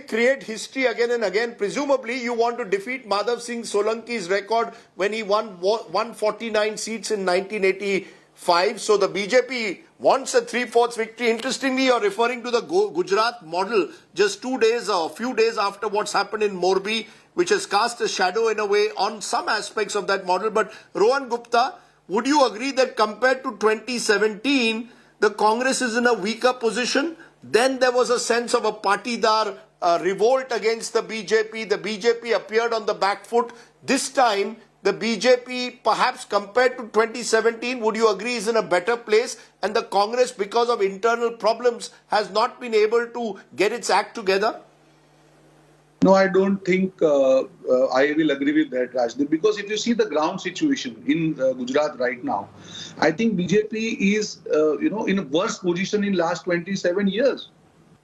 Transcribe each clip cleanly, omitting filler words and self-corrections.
create history again and again. Presumably, you want to defeat Madhav Singh Solanki's record when he won 149 seats in 1985. So the BJP wants a 3/4 victory. Interestingly, you're referring to the Gujarat model just 2 days or a few days after what's happened in Morbi, which has cast a shadow in a way on some aspects of that model. But Rohan Gupta, would you agree that compared to 2017, the Congress is in a weaker position? Then there was a sense of a partidar revolt against the BJP. The BJP appeared on the back foot. This time, the BJP, perhaps compared to 2017, would you agree, is in a better place? And the Congress, because of internal problems, has not been able to get its act together? No, I don't think I will agree with that, Rajdeep, because if you see the ground situation in Gujarat right now, I think BJP is, in a worse position in last 27 years.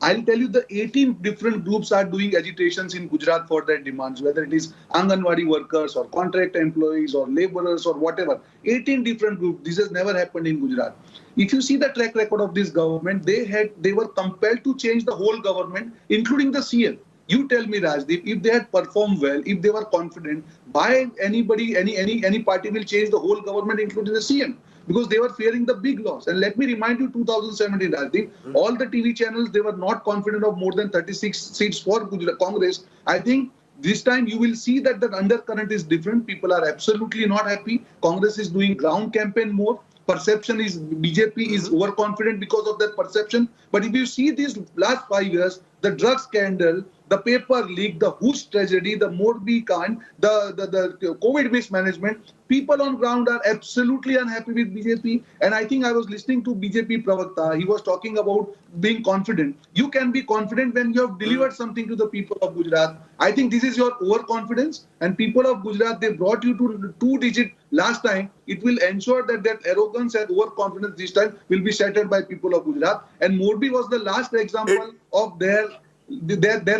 I'll tell you the 18 different groups are doing agitations in Gujarat for their demands, whether it is Anganwadi workers or contract employees or laborers or whatever. 18 different groups. This has never happened in Gujarat. If you see the track record of this government, they were compelled to change the whole government, including the CM. You tell me, Rajdeep, if they had performed well, if they were confident, why any party will change the whole government, including the CM? Because they were fearing the big loss. And let me remind you, 2017, Rajdeep, all the TV channels, they were not confident of more than 36 seats for Congress. I think this time you will see that the undercurrent is different. People are absolutely not happy. Congress is doing ground campaign more. Perception is BJP is overconfident because of that perception. But if you see these last 5 years, the drug scandal, the paper leak, the Hush tragedy, the Morbi Kand, the COVID mismanagement, people on ground are absolutely unhappy with BJP. And I think I was listening to BJP Pravakta. He was talking about being confident. You can be confident when you have delivered something to the people of Gujarat. I think this is your overconfidence. And people of Gujarat, they brought you to 2-digit last time. It will ensure that that arrogance and overconfidence this time will be shattered by people of Gujarat. And Morbi was the last example of their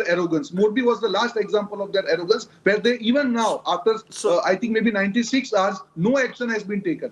arrogance. Morbi was the last example of their arrogance, where they even now, after I think maybe 96 hours, no action has been taken.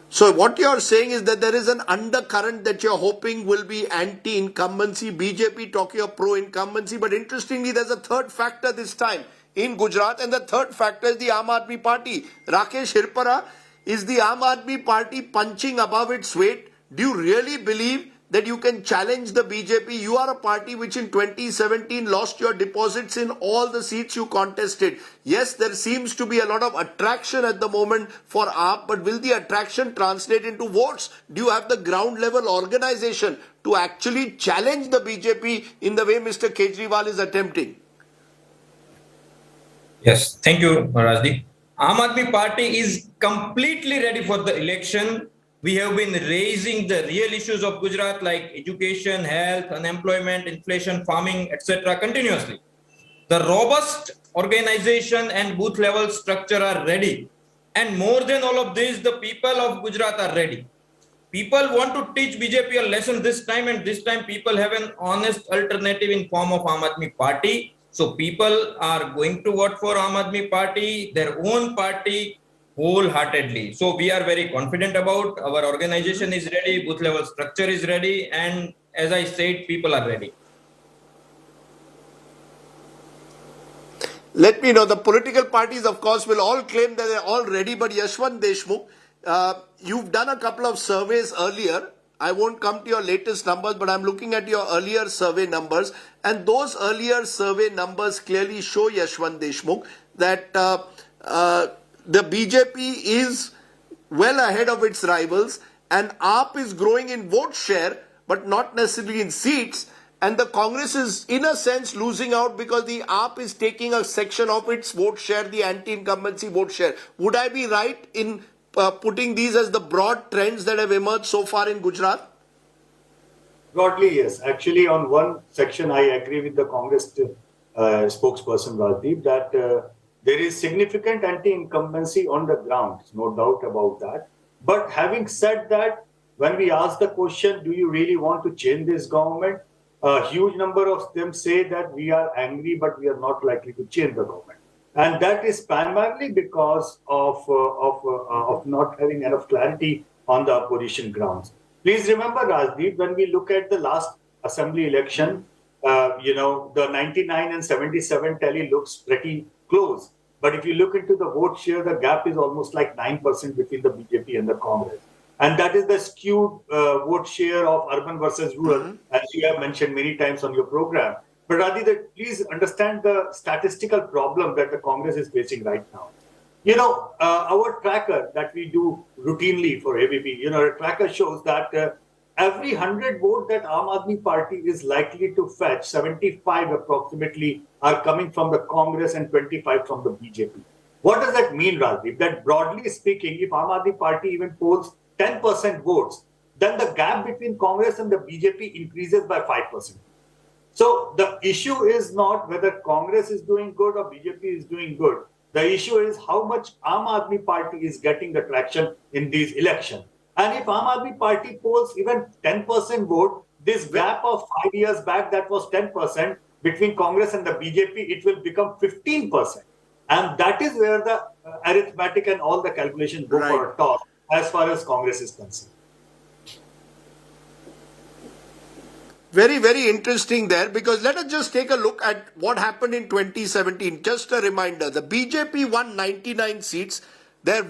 So what you're saying is that there is an undercurrent that you're hoping will be anti-incumbency, BJP talking of pro-incumbency. But interestingly, there's a third factor this time in Gujarat, and the third factor is the Aam Aadmi Party. Rakesh Hirpara, is the Aam Aadmi Party punching above its weight? Do you really believe that you can challenge the BJP? You are a party which in 2017 lost your deposits in all the seats you contested. Yes, there seems to be a lot of attraction at the moment for AAP, but will the attraction translate into votes? Do you have the ground level organization to actually challenge the BJP in the way Mr. Kejriwal is attempting? Yes, thank you, Rajdeep. Aam Aadmi Party is completely ready for the election. We have been raising the real issues of Gujarat like education, health, unemployment, inflation, farming, etc. continuously. The robust organization and booth level structure are ready. And more than all of this, the people of Gujarat are ready. People want to teach BJP a lesson this time, and this time people have an honest alternative in form of Aam Aadmi Party. So people are going to vote for Aam Aadmi Party, their own party, wholeheartedly. So we are very confident about our organization is ready, booth level structure is ready, and as I said, people are ready. Let me know, the political parties of course will all claim that they're all ready, but Yashwant Deshmukh, you've done a couple of surveys earlier. I won't come to your latest numbers, but I'm looking at your earlier survey numbers, and those earlier survey numbers clearly show, Yashwant Deshmukh, that the BJP is well ahead of its rivals, and AAP is growing in vote share, but not necessarily in seats. And the Congress is, in a sense, losing out because the AAP is taking a section of its vote share, the anti-incumbency vote share. Would I be right in putting these as the broad trends that have emerged so far in Gujarat? Broadly, yes. Actually, on one section, I agree with the Congress spokesperson, Radeep, that there is significant anti-incumbency on the ground. No doubt about that. But having said that, when we ask the question, do you really want to change this government? A huge number of them say that we are angry, but we are not likely to change the government. And that is primarily because of not having enough clarity on the opposition grounds. Please remember, Rajdeep, when we look at the last assembly election, the 99 and 77 tally looks pretty close. But if you look into the vote share, the gap is almost like 9% between the BJP and the Congress. And that is the skewed vote share of urban versus rural, as you have mentioned many times on your program. But Radeep, please understand the statistical problem that the Congress is facing right now. Our tracker that we do routinely for ABP, our tracker shows that every 100 votes that Aam Aadmi Party is likely to fetch, 75 approximately are coming from the Congress and 25 from the BJP. What does that mean, Rajdeep? That broadly speaking, if Aam Aadmi Party even polls 10% votes, then the gap between Congress and the BJP increases by 5%. So the issue is not whether Congress is doing good or BJP is doing good. The issue is how much Aam Aadmi Party is getting the traction in these elections. And if Aam Aadmi Party polls even 10% vote, this gap of 5 years back that was 10% between Congress and the BJP, it will become 15%. And that is where the arithmetic and all the calculations go for a toss as far as Congress is concerned. Very, very interesting there, because let us just take a look at what happened in 2017. Just a reminder, the BJP won 99 seats. Their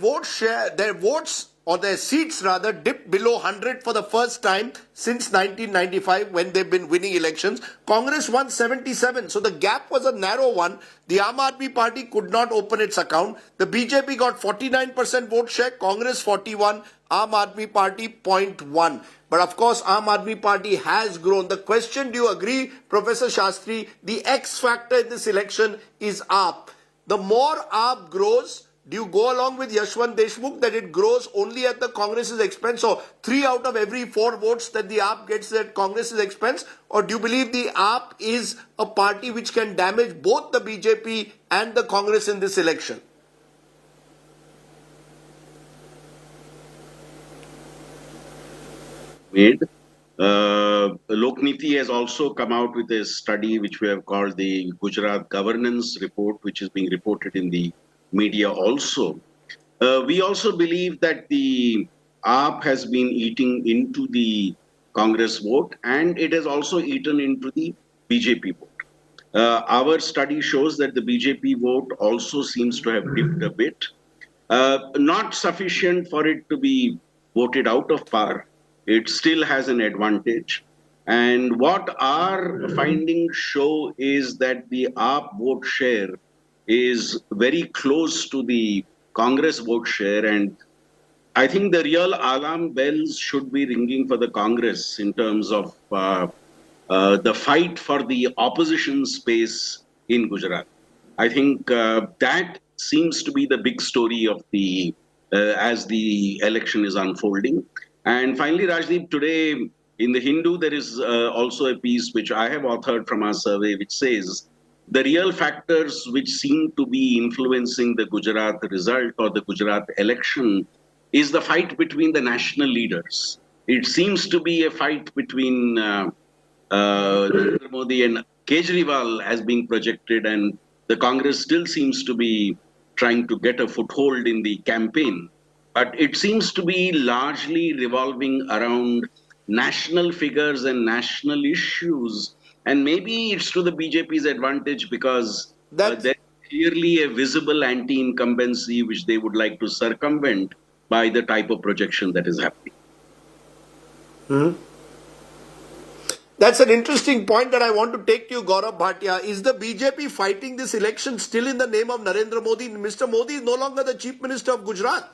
seats rather dipped below 100 for the first time since 1995 when they've been winning elections. Congress won 77. So the gap was a narrow one. The Aam Aadmi Party could not open its account. The BJP got 49% vote share, Congress 41, Aam Aadmi Party 0.1. But of course, Aam Aadmi Party has grown. The question, do you agree, Professor Shastri, the X factor in this election is AAP. The more AAP grows, do you go along with Yashwant Deshmukh that it grows only at the Congress's expense? So 3 out of every 4 votes that the AAP gets at Congress's expense? Or do you believe the AAP is a party which can damage both the BJP and the Congress in this election? Made. Lokniti has also come out with a study which we have called the Gujarat Governance Report, which is being reported in the media also. We also believe that the AAP has been eating into the Congress vote, and it has also eaten into the BJP vote. Our study shows that the BJP vote also seems to have dipped a bit. Not sufficient for it to be voted out of power. It still has an advantage. And what our findings show is that the AAP vote share is very close to the Congress vote share. And I think the real alarm bells should be ringing for the Congress in terms of the fight for the opposition space in Gujarat. I think that seems to be the big story of the as the election is unfolding. And finally, Rajdeep, today in the Hindu, there is also a piece which I have authored from our survey, which says the real factors which seem to be influencing the Gujarat result or the Gujarat election is the fight between the national leaders. It seems to be a fight between Narendra Modi and Kejriwal as being projected, and the Congress still seems to be trying to get a foothold in the campaign. But it seems to be largely revolving around national figures and national issues. And maybe it's to the BJP's advantage because there's clearly a visible anti-incumbency which they would like to circumvent by the type of projection that is happening. That's an interesting point that I want to take to you, Gaurav Bhatia. Is the BJP fighting this election still in the name of Narendra Modi? Mr. Modi is no longer the Chief Minister of Gujarat.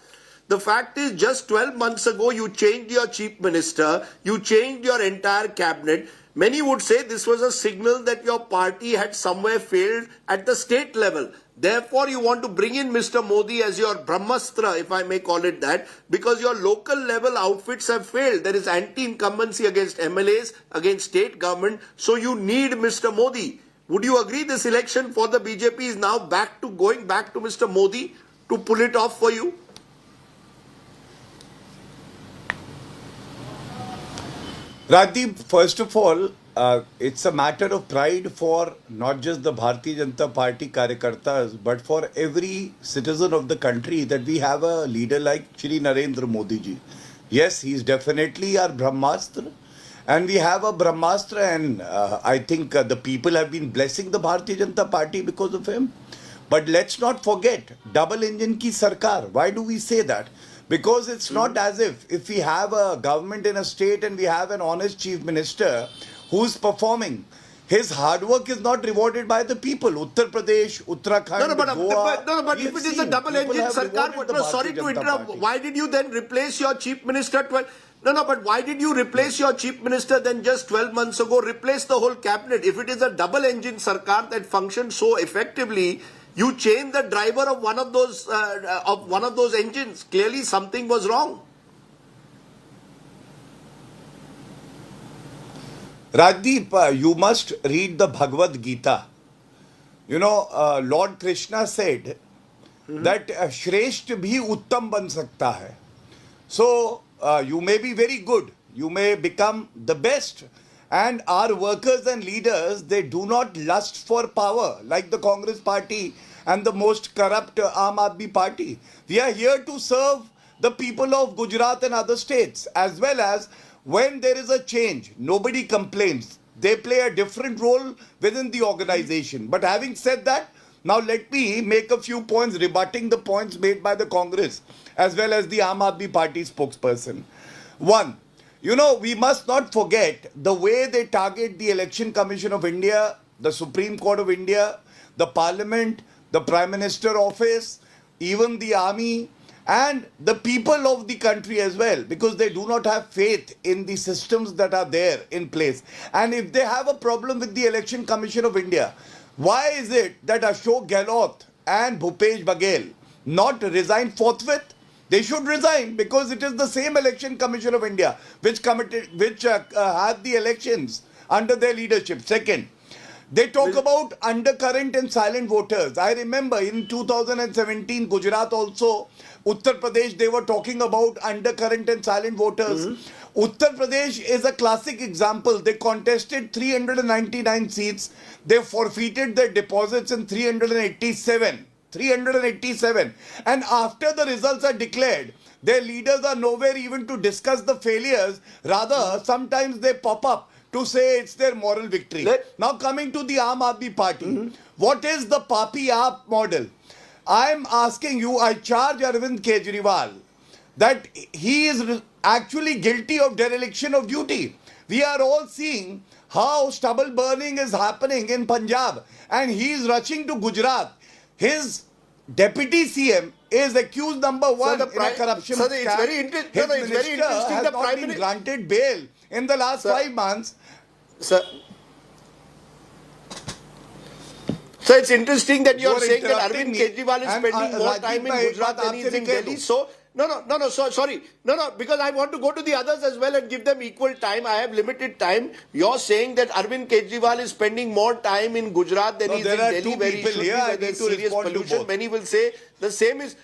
The fact is, just 12 months ago, you changed your Chief Minister, you changed your entire cabinet. Many would say this was a signal that your party had somewhere failed at the state level. Therefore, you want to bring in Mr. Modi as your Brahmastra, if I may call it that, because your local level outfits have failed. There is anti-incumbency against MLAs, against state government. So you need Mr. Modi. Would you agree this election for the BJP is now going back to Mr. Modi to pull it off for you? Radeep, first of all, it's a matter of pride for not just the Bharatiya Janata Party Karyakartas, but for every citizen of the country that we have a leader like Shri Narendra Modi ji. Yes, he's definitely our Brahmastra. And we have a Brahmastra, and I think the people have been blessing the Bharatiya Janata Party because of him. But let's not forget, double engine ki sarkar. Why do we say that? Because it's not as if we have a government in a state and we have an honest chief minister who's performing, his hard work is not rewarded by the people. Uttar Pradesh, Uttarakhand, But if it is a double engine sarkar, sorry to interrupt. Why did you then replace your chief minister? But why did you replace your chief minister then just 12 months ago? Replace the whole cabinet. If it is a double engine sarkar that functions so effectively, you change the driver of one of those engines. Clearly, something was wrong. Rajdeep, you must read the Bhagavad Gita. You know, Lord Krishna said that Shresht bhi Uttam ban sakta hai. So, you may be very good. You may become the best. And our workers and leaders, they do not lust for power like the Congress party and the most corrupt Aam Aadmi party. We are here to serve the people of Gujarat and other states, as well as when there is a change, nobody complains. They play a different role within the organization. But having said that, now let me make a few points rebutting the points made by the Congress as well as the Aam Aadmi Party spokesperson. One, you know, we must not forget the way they target the Election Commission of India, the Supreme Court of India, the Parliament, the Prime Minister office, even the army, and the people of the country as well, because they do not have faith in the systems that are there in place. And if they have a problem with the Election Commission of India, why is it that Ashok Gehlot and Bhupesh Baghel not resign forthwith? They should resign because it is the same Election Commission of India which had the elections under their leadership. Second, they talk about undercurrent and silent voters. I remember in 2017, Gujarat also, Uttar Pradesh, they were talking about undercurrent and silent voters. Uttar Pradesh is a classic example. They contested 399 seats. They forfeited their deposits in 387. 387. And after the results are declared, their leaders are nowhere even to discuss the failures. Rather, sometimes they pop up to say it's their moral victory. Now coming to the Aam Aadmi Party, what is the Papi Aap model? I'm asking you, I charge Arvind Kejriwal that he is actually guilty of dereliction of duty. We are all seeing how stubble burning is happening in Punjab and he is rushing to Gujarat. His deputy CM is accused number one in a corruption scam. It's very interesting. His minister has not been granted bail in the last 5 months. Sir, so it's interesting that you're saying that Arvind Kejriwal is spending more time in Gujarat than he is in Delhi. So, sorry. Because I want to go to the others as well and give them equal time. I have limited time. You're saying that Arvind Kejriwal is spending more time in Gujarat than he is in Delhi, where he should be, where there's serious pollution. Many will say the same is...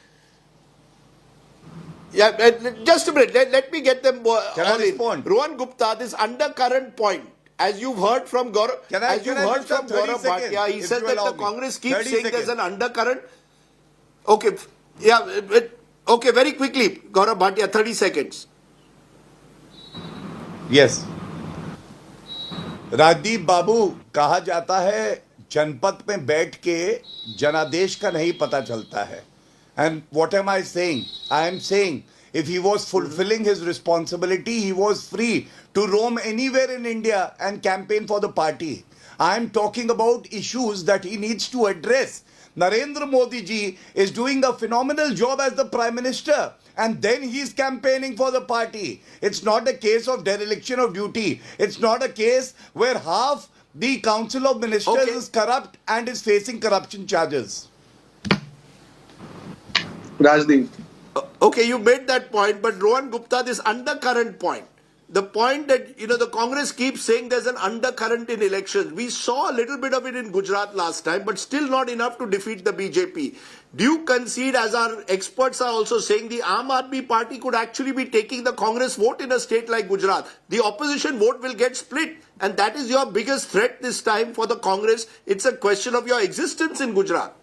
Yeah, just a minute. Let me get them all in. Rohan Gupta, this undercurrent point, as you've heard from Gaurav Bhatia, he said that the Congress keeps saying there's an undercurrent. Okay, yeah, okay, very quickly, Gaurav Bhatia, 30 seconds. Yes. Rajdeep बाबू, कहा जाता है जनपद में बैठ के जनादेश का नहीं पता चलता है. And what am I saying? I am saying if he was fulfilling his responsibility, he was free to roam anywhere in India and campaign for the party. I am talking about issues that he needs to address. Narendra Modi ji is doing a phenomenal job as the Prime Minister and then he is campaigning for the party. It's not a case of dereliction of duty. It's not a case where half the Council of Ministers is corrupt and is facing corruption charges. Rajdeep. Okay, you made that point, but Rohan Gupta, this undercurrent point, the point that, the Congress keeps saying there's an undercurrent in elections. We saw a little bit of it in Gujarat last time, but still not enough to defeat the BJP. Do you concede, as our experts are also saying, the Aam Aadmi Party could actually be taking the Congress vote in a state like Gujarat? The opposition vote will get split, and that is your biggest threat this time for the Congress. It's a question of your existence in Gujarat.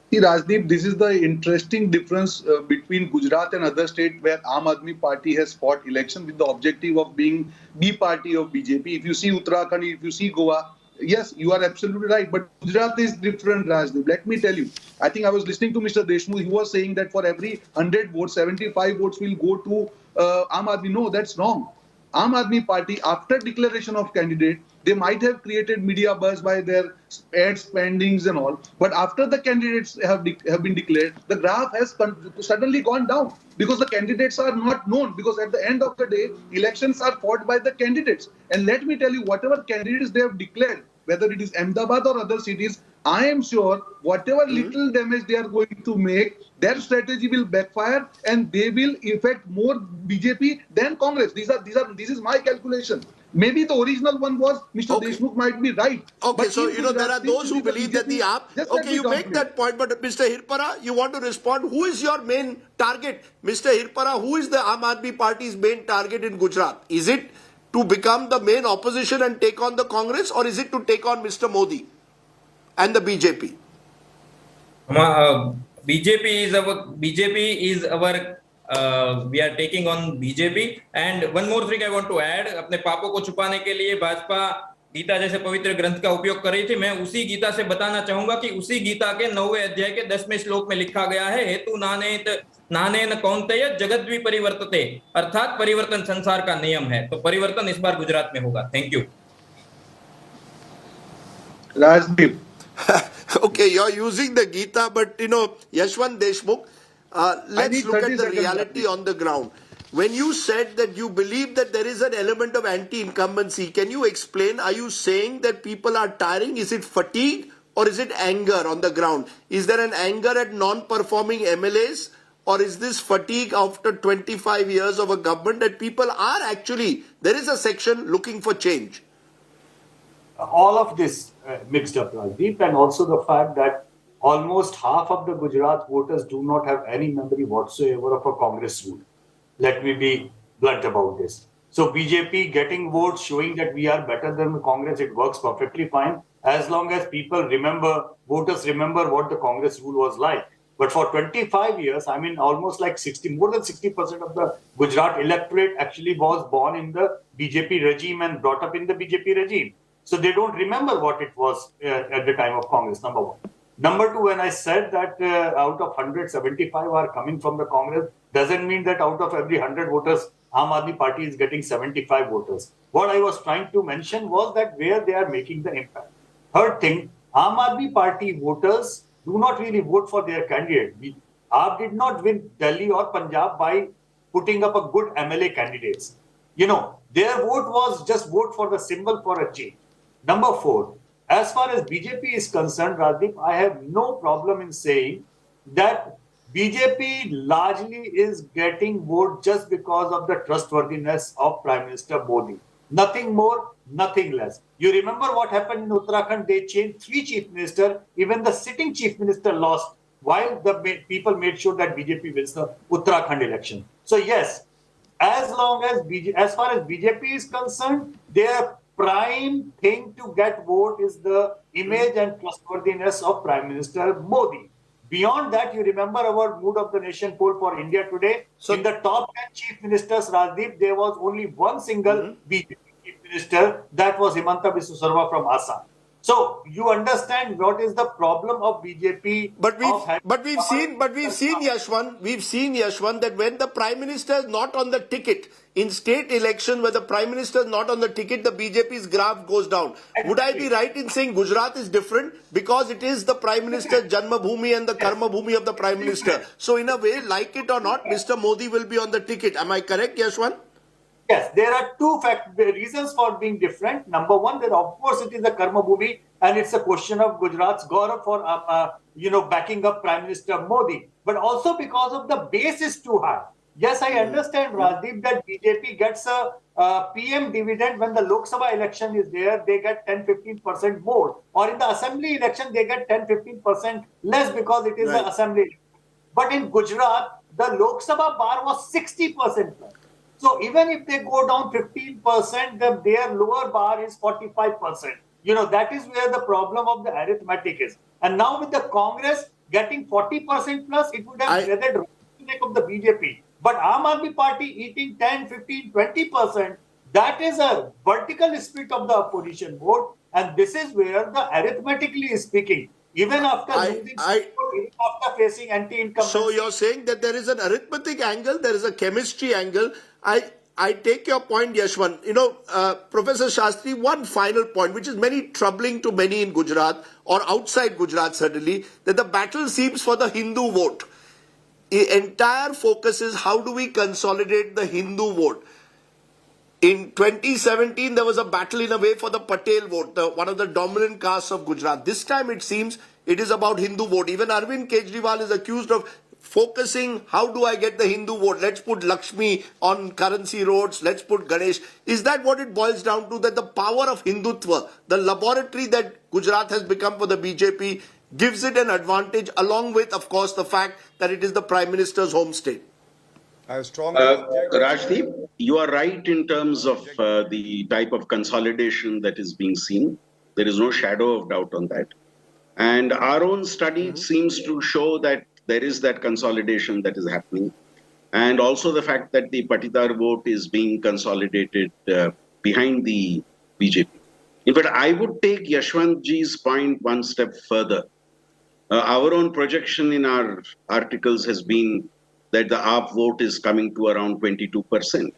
See, Rajdeep, this is the interesting difference between Gujarat and other states where Aam Aadmi Party has fought election with the objective of being B party of BJP. If you see Uttarakhand, if you see Goa, yes, you are absolutely right. But Gujarat is different, Rajdeep. Let me tell you. I think I was listening to Mr. Deshmukh. He was saying that for every 100 votes, 75 votes will go to Aam Aadmi. No, that's wrong. Aam Aadmi Party, after declaration of candidate, they might have created media buzz by their ad spendings and all. But after the candidates have been declared, the graph has suddenly gone down because the candidates are not known. Because at the end of the day, elections are fought by the candidates. And let me tell you, whatever candidates they have declared, whether it is Ahmedabad or other cities, I am sure whatever little damage they are going to make, their strategy will backfire and they will affect more BJP than Congress. This is my calculation. Maybe the original one was Mr. Okay. Deshmukh might be right. Okay, But so in there Gujarat, are those who believe that the AAP. Just let Okay, me you make complete. that point, but Mr. Hirpara, you want to respond? Who is your main target, Mr. Hirpara? Who is the Aam Aadmi Party's main target in Gujarat? Is it to become the main opposition and take on the Congress, or is it to take on Mr. Modi and the BJP? BJP is our we are taking on BJP. And one more thing I want to add, अपने पापों को छुपाने के लिए भाजपा गीता जैसे पवित्र ग्रंथ का उपयोग कर रही थी। मैं उसी गीता से बताना चाहूंगा कि उसी गीता के 9वें अध्याय के 10वें श्लोक में लिखा गया है, हेतु नानेन कौन्तेय जगद्वि परिवर्तते, अर्थात परिवर्तन संसार का नियम है। तो परिवर्तन इस बार गुजरात में होगा। Thank you. Rajdeep. Okay, you're using the Gita, but Yashwant Deshmukh, let's need look 30 at the seconds, reality Radeep. on the ground. When you said that you believe that there is an element of anti-incumbency, can you explain? Are you saying that people are tiring? Is it fatigue or is it anger on the ground? Is there an anger at non-performing MLAs, or is this fatigue after 25 years of a government that people are actually, there is a section looking for change? All of this mixed up, Rajdeep, and also the fact that almost half of the Gujarat voters do not have any memory whatsoever of a Congress rule. Let me be blunt about this. So BJP getting votes showing that we are better than the Congress, it works perfectly fine as long as people remember, voters remember what the Congress rule was like. But for 25 years, I mean, almost like more than 60% of the Gujarat electorate actually was born in the BJP regime and brought up in the BJP regime. So they don't remember what it was at the time of Congress, number one. Number two, when I said that out of 175 are coming from the Congress, doesn't mean that out of every 100 voters, Aam Aadmi Party is getting 75 voters. What I was trying to mention was that where they are making the impact. Third thing, Aam Aadmi Party voters do not really vote for their candidate. AAP did not win Delhi or Punjab by putting up a good MLA candidates. Their vote was just vote for the symbol for a change. Number four, as far as BJP is concerned, Radeep, I have no problem in saying that BJP largely is getting vote just because of the trustworthiness of Prime Minister Modi. Nothing more, nothing less. You remember what happened in Uttarakhand? They changed 3 chief ministers. Even the sitting chief minister lost while the people made sure that BJP wins the Uttarakhand election. So yes, as far as BJP is concerned, their prime thing to get vote is the image and trustworthiness of Prime Minister Modi. Beyond that, you remember our Mood of the Nation poll for India today. So, in the top 10 chief ministers, Rajdeep, there was only one single BJP chief minister, that was Himanta Biswa Sarma from Assam. So you understand what is the problem of BJP. But we've seen Yashwant that when the Prime Minister is not on the ticket in state election, where the Prime Minister is not on the ticket, the BJP's graph goes down. Would I be right in saying Gujarat is different because it is the Prime Minister's Janma Bhumi and the Karma Bhumi of the Prime Minister? So in a way, like it or not, Mr. Modi will be on the ticket. Am I correct, Yashwant? Yes, there are two reasons for being different. Number one, that of course it is a Karma Bhumi and it's a question of Gujarat's Gaurav for backing up Prime Minister Modi, but also because of the base is too high. Yes, I understand, Rajdeep, that BJP gets a PM dividend when the Lok Sabha election is there, they get 10-15% more. Or in the assembly election, they get 10-15% less because it is the assembly election. But in Gujarat, the Lok Sabha bar was 60% plus. So even if they go down 15%, their lower bar is 45%. That is where the problem of the arithmetic is. And now with the Congress, getting 40% plus, it would have I- feathered the neck of the BJP. But Aam Aadmi Party eating 10, 15, 20%, that is a vertical split of the opposition vote. And this is where the arithmetically speaking, even after losing support, even after facing anti-incumbency. So you're saying that there is an arithmetic angle, there is a chemistry angle. I take your point, Yashwant. Professor Shastri, one final point, which is very troubling to many in Gujarat or outside Gujarat certainly, that the battle seems for the Hindu vote. The entire focus is how do we consolidate the Hindu vote. In 2017, there was a battle in a way for the Patel vote, one of the dominant castes of Gujarat. This time it seems it is about Hindu vote. Even Arvind Kejriwal is accused of focusing, how do I get the Hindu vote? Let's put Lakshmi on currency roads, let's put Ganesh. Is that what it boils down to? That the power of Hindutva, the laboratory that Gujarat has become for the BJP, gives it an advantage, along with, of course, the fact that it is the Prime Minister's home state? I strongly object. Rajdeep, you are right in terms of the type of consolidation that is being seen. There is no shadow of doubt on that. And our own study seems to show that there is that consolidation that is happening. And also the fact that the Patidar vote is being consolidated behind the BJP. In fact, I would take Yashwantji's point one step further. Our own projection in our articles has been that the AAP vote is coming to around 22%.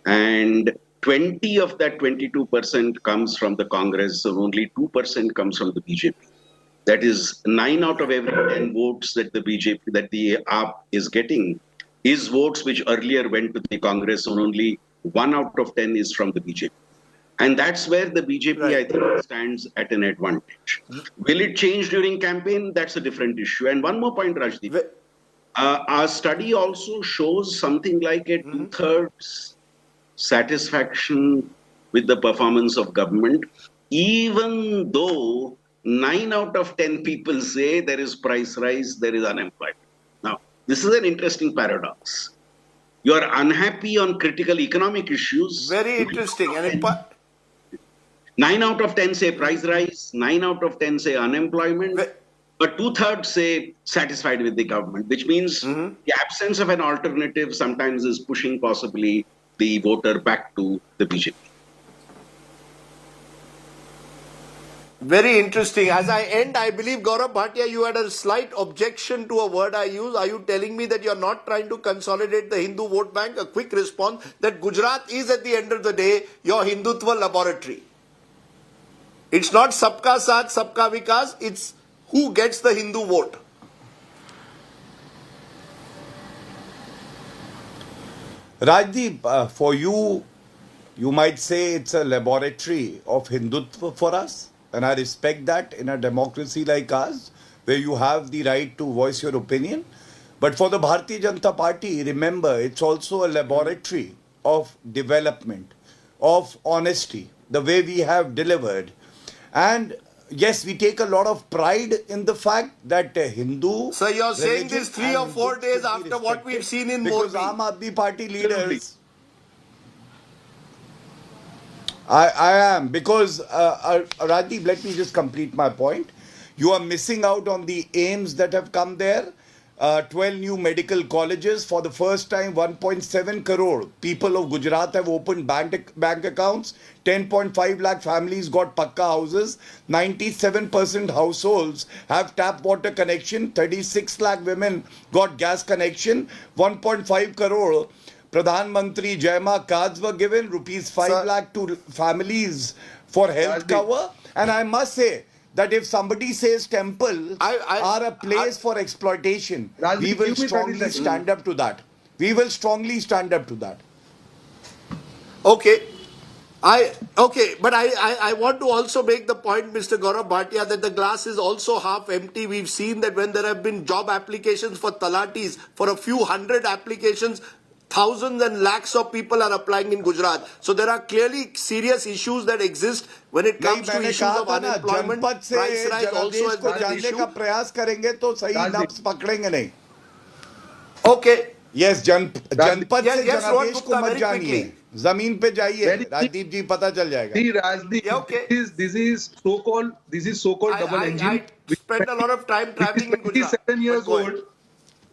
And 20 of that 22% comes from the Congress, and only 2% comes from the BJP. That is 9 out of every 10 votes that the BJP, that the AAP is getting, is votes which earlier went to the Congress, and only 1 out of 10 is from the BJP. And that's where the BJP, I think, stands at an advantage. Will it change during campaign? That's a different issue. And one more point, Rajdeep. Our study also shows something like a 2/3 satisfaction with the performance of government, even though 9 out of 10 people say there is price rise, there is unemployment. Now, this is an interesting paradox. You are unhappy on critical economic issues. Very interesting. And 9 out of 10 say price rise, 9 out of 10 say unemployment. But 2/3 say satisfied with the government, which means the absence of an alternative sometimes is pushing possibly the voter back to the BJP. very interesting. As I end, I believe, Gaurav Bhatia, you had a slight objection to a word I use. Are you telling me that you're not trying to consolidate the Hindu vote bank? A quick response that Gujarat is, at the end of the day, your Hindutva laboratory. It's not Sabka Saath, Sabka Vikas. It's who gets the Hindu vote. Rajdeep, for you, you might say it's a laboratory of Hindutva for us. And I respect that in a democracy like ours, where you have the right to voice your opinion. But for the Bharatiya Janata Party, remember, it's also a laboratory of development, of honesty, the way we have delivered. And yes, we take a lot of pride in the fact that Hindu. So you're saying this 3 or 4 Hindus days should be after what we've respected seen in because Morbi. Aam Aadmi Party leaders. I am, because Radeep, let me just complete my point. You are missing out on the aims that have come there. 12 new medical colleges. For the first time, 1.7 crore people of Gujarat have opened bank accounts. 10.5 lakh families got pakka houses. 97% households have tap water connection. 36 lakh women got gas connection. 1.5 crore Pradhan Mantri Jaima cards were given. Rupees 5 lakh to families for health cover. And I must say, that if somebody says temples are a place for exploitation, Rajdeep, we will give me 30 strongly seconds. stand up to that. We will strongly stand up to that. Okay. But I want to also make the point, Mr. Gaurav Bhatia, that the glass is also half empty. We've seen that when there have been job applications for talatis, for a few hundred applications, thousands and lakhs of people are applying in Gujarat. So there are clearly serious issues that exist when it comes to issues of unemployment. जनपद से Price rise also जनादेश has को been an जानने issue. का प्रयास करेंगे तो सही नब्ज पकड़ेंगे नहीं. Okay. Yes, जनपद से yes, Rohan जनादेश को Gupta, मत very जानिए. quickly. जमीन पे जाइए. Very राजदीप जी पता चल जाएगा. See, Rajdeep, Yeah, okay. this is so-called double engine. spent a lot of time traveling in Gujarat. 27 years But go ahead. old.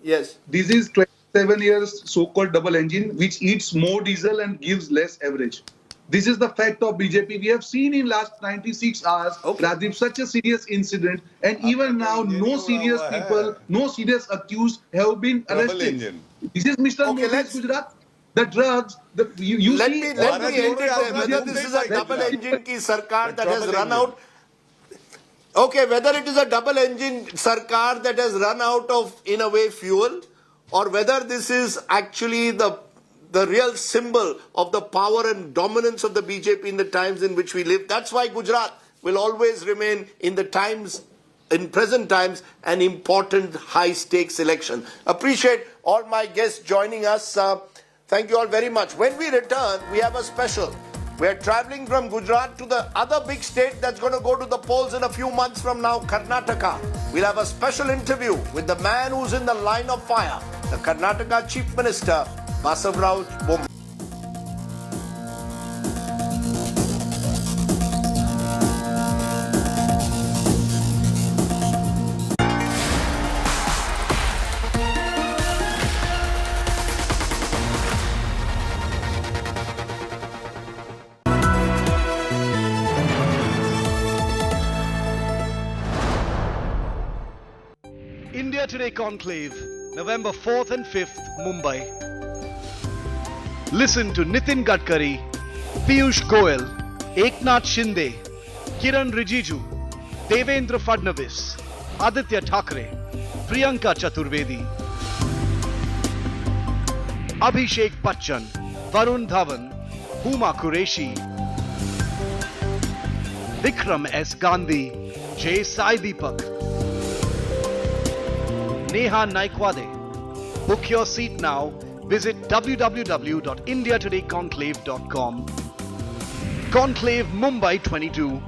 Yes. This is 27 years so-called double engine, which eats more diesel and gives less average. This is the fact of BJP. We have seen in last 96 hours, Okay. Radeep, such a serious incident, and even now, no serious people, no serious accused have been Trouble arrested. engine. This is Mr. Okay, Modi's let's- Gujarat. The drugs, you let see. me all the end it there. papers of Whether Gujarat- this is a double engine ki sarkar The that has trouble run engine. out. Okay, whether it is a double engine sarkar that has run out of, in a way, fuel, or whether this is actually the real symbol of the power and dominance of the BJP in the times in which we live. That's why Gujarat will always remain in present times, an important high stakes election. Appreciate all my guests joining us. Thank you all very much. When we return, we have a special. We're traveling from Gujarat to the other big state that's going to go to the polls in a few months from now, Karnataka. We'll have a special interview with the man who's in the line of fire, the Karnataka Chief Minister, Basavaraj Bommai. India Today Conclave, November 4th and 5th, Mumbai. Listen to Nitin Gadkari, Piyush Goyal, Eknath Shinde, Kiran Rijiju, Devendra Fadnavis, Aditya Thackeray, Priyanka Chaturvedi, Abhishek Bachchan, Varun Dhawan, Huma Qureshi, Vikram S. Gandhi, J. Sai Deepak, Neha Naikwade. Book your seat now. Visit www.indiatodayconclave.com. Conclave Mumbai 22.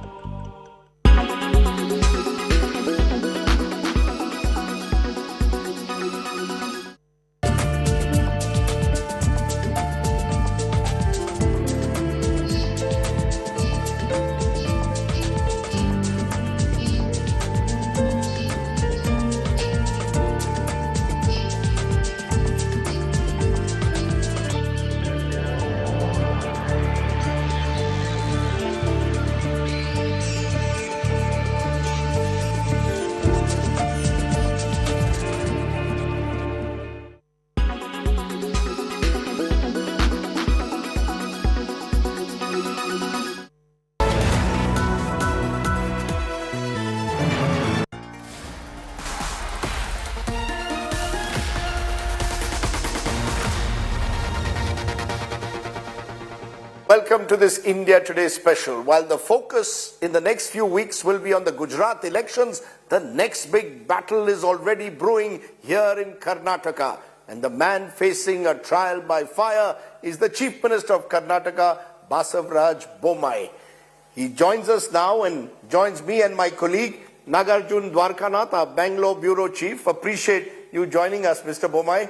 Welcome to this India Today special. While the focus in the next few weeks will be on the Gujarat elections, the next big battle is already brewing here in Karnataka. And the man facing a trial by fire is the Chief Minister of Karnataka, Basavaraj Bommai. He joins us now and joins me and my colleague, Nagarjun Dwarkanath, our Bangalore Bureau Chief. Appreciate you joining us, Mr. Bommai.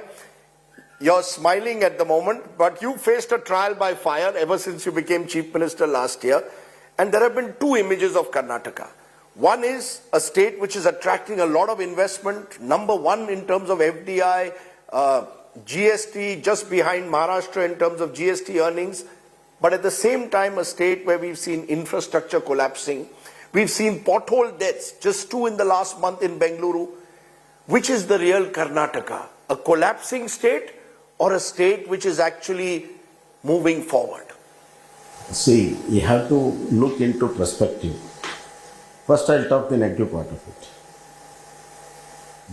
You're smiling at the moment, but you faced a trial by fire ever since you became Chief Minister last year. And there have been two images of Karnataka. One is a state which is attracting a lot of investment, number one in terms of FDI, GST, just behind Maharashtra in terms of GST earnings. But at the same time, a state where we've seen infrastructure collapsing. We've seen pothole deaths, just two in the last month in Bengaluru. Which is the real Karnataka? A collapsing state or a state which is actually moving forward? See, you have to look into perspective. First, I'll talk the negative part of it.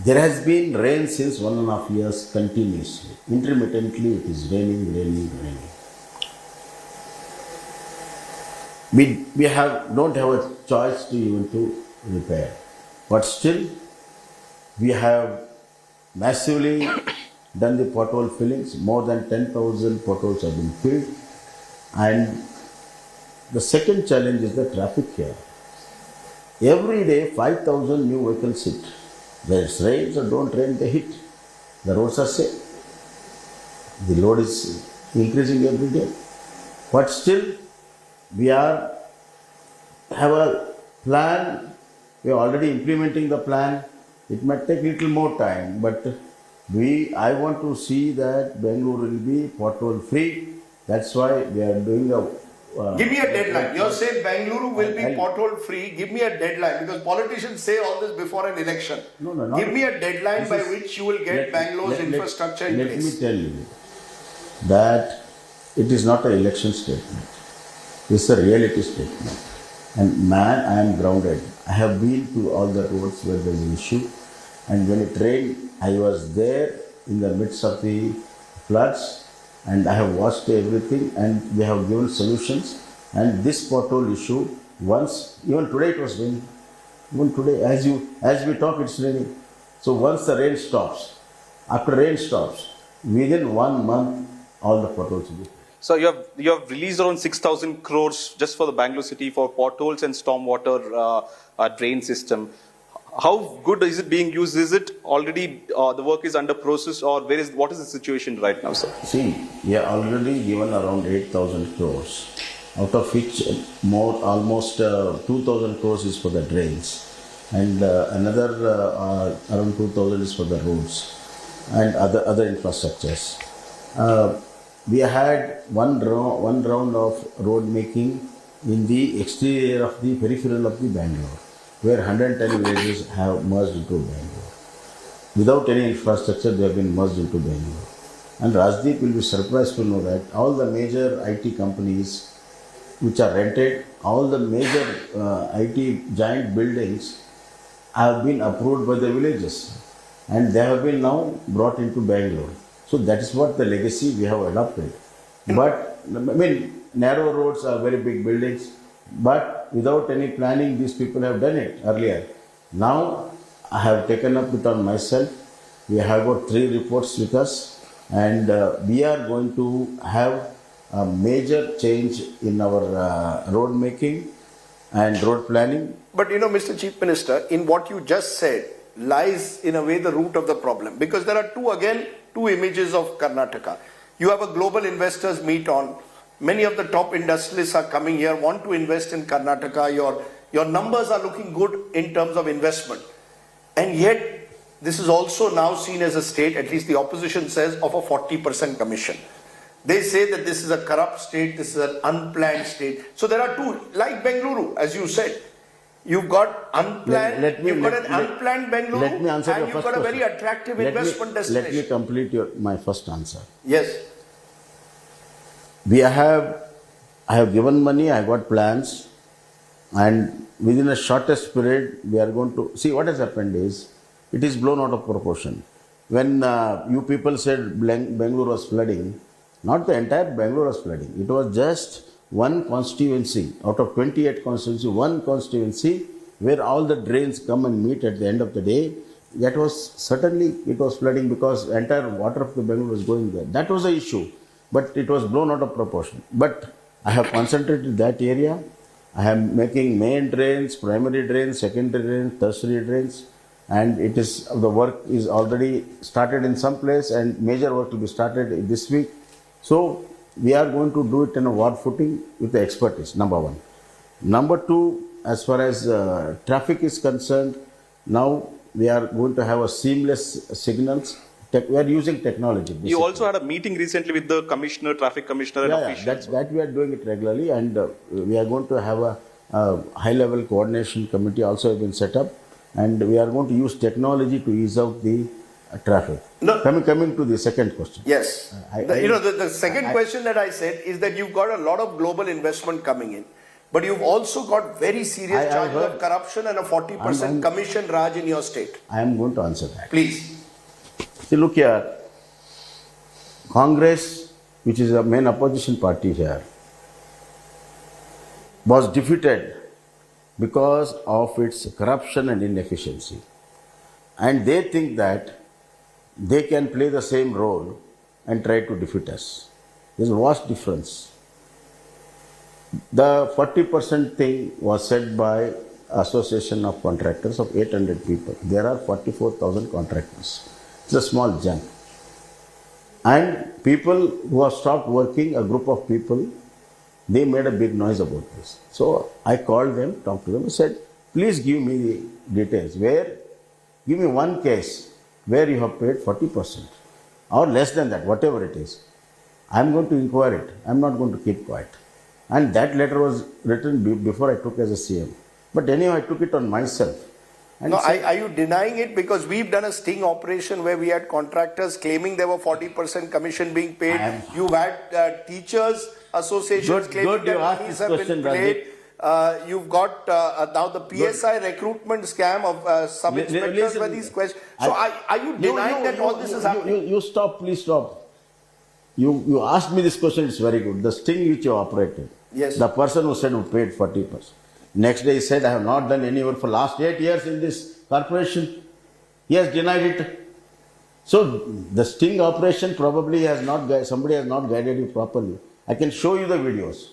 There has been rain since 1.5 years continuously. Intermittently, it is raining. We don't have a choice to even to repair. But still, we have massively done the pothole fillings. More than 10,000 potholes have been filled. And the second challenge is the traffic here. Every day, 5,000 new vehicles hit. Whether it rains or don't rain, they hit. The roads are safe. The load is increasing every day. But still, we have a plan We are already implementing the plan. It might take little more time, but I want to see that Bangalore will be pothole free. That's why we are doing a. Give me a deadline. You're saying Bangalore will be I'll- pothole free. Give me a deadline because politicians say all this before an election. No, not- Give me a deadline This by is- which you will get Bangalore's infrastructure in Let place. me tell you that it is not an election statement. It's a reality statement. And man, I am grounded. I have been to all the roads where there is an issue. And when it rained, I was there in the midst of the floods and I have watched everything and we have given solutions. And this pothole issue, once, even today it was raining. Even today, as we talk, it's raining. So once the rain stops, after rain stops, within 1 month, all the potholes will be. So you have released around 6,000 crores just for the Bangalore city for potholes and stormwater drain system. How good is it being used? Is it already the work is under process, or what is the situation right now, sir? See, we have already given around 8,000 crores, out of which almost 2,000 crores is for the drains, and another around 2,000 is for the roads and other infrastructures. We had one round of road making in the exterior of the peripheral of the Bangalore, where 110 villages have merged into Bangalore. Without any infrastructure, they have been merged into Bangalore. And Rajdeep will be surprised to know that all the major IT companies which are rented, all the major IT giant buildings have been approved by the villages and they have been now brought into Bangalore. So that is what the legacy we have adopted. But I mean, narrow roads are very big buildings, but without any planning, these people have done it earlier. Now I have taken up it on myself. We have got 3 reports with us, and we are going to have a major change in our road making and road planning. But you know, Mr. Chief Minister, in what you just said lies in a way the root of the problem, because there are two images of Karnataka. You have a global investors meet on. Many of the top industrialists are coming here, want to invest in Karnataka. Your numbers are looking good in terms of investment. And yet, this is also now seen as a state, at least the opposition says, of a 40% commission. They say that this is a corrupt state, this is an unplanned state. So there are two, like Bengaluru, as you said. You've got unplanned, unplanned Bengaluru, Let me answer and your you've first got a very question. attractive investment destination. Let me complete my first answer. Yes. I have given money, I got plans, and within a shortest period, we are going to see what has happened is it is blown out of proportion. When you people said Bangalore was flooding, not the entire Bangalore was flooding. It was just one constituency out of 28 constituency, one constituency where all the drains come and meet at the end of the day. That was certainly it was flooding because the entire water of the Bangalore was going there. That was the issue, but it was blown out of proportion. But I have concentrated that area. I am making main drains, primary drains, secondary drains, tertiary drains, and the work is already started in some place, and major work will be started this week. So we are going to do it in a war footing with the expertise, number one. Number two, as far as traffic is concerned, now we are going to have a seamless signals. We are using technology. Basically. You also had a meeting recently with the commissioner, traffic commissioner, and officials. That we are doing it regularly, and we are going to have a high-level coordination committee also has been set up, and we are going to use technology to ease out the traffic. No. Coming to the second question. Yes. The second question that I said is that you've got a lot of global investment coming in, but you've also got very serious charges of corruption and a 40% commission raj in your state. I am going to answer that. Please. See, look here. Congress, which is the main opposition party here, was defeated because of its corruption and inefficiency. And they think that they can play the same role and try to defeat us. There's a vast difference. The 40% thing was said by Association of Contractors of 800 people. There are 44,000 contractors. It's a small jump. And people who have stopped working, a group of people, they made a big noise about this. So I called them, talked to them, and said, please give me the details. Give me one case where you have paid 40% or less than that, whatever it is. I'm going to inquire it. I'm not going to keep quiet. And that letter was written before I took as a CM. But anyway, I took it on myself. And No, are you denying it? Because we've done a sting operation where we had contractors claiming there were 40% commission being paid. You've had teachers associations claiming good you that asked monies this have been question, paid. You've got now the PSI recruitment scam of sub-inspectors Listen, for these questions. So are you denying that all this is happening? You stop, please stop. You asked me this question, it's very good. The sting which you operated. Yes. The person who said who paid 40%. Next day he said, I have not done any work for last 8 years in this corporation. He has denied it. So the sting operation probably somebody has not guided you properly. I can show you the videos.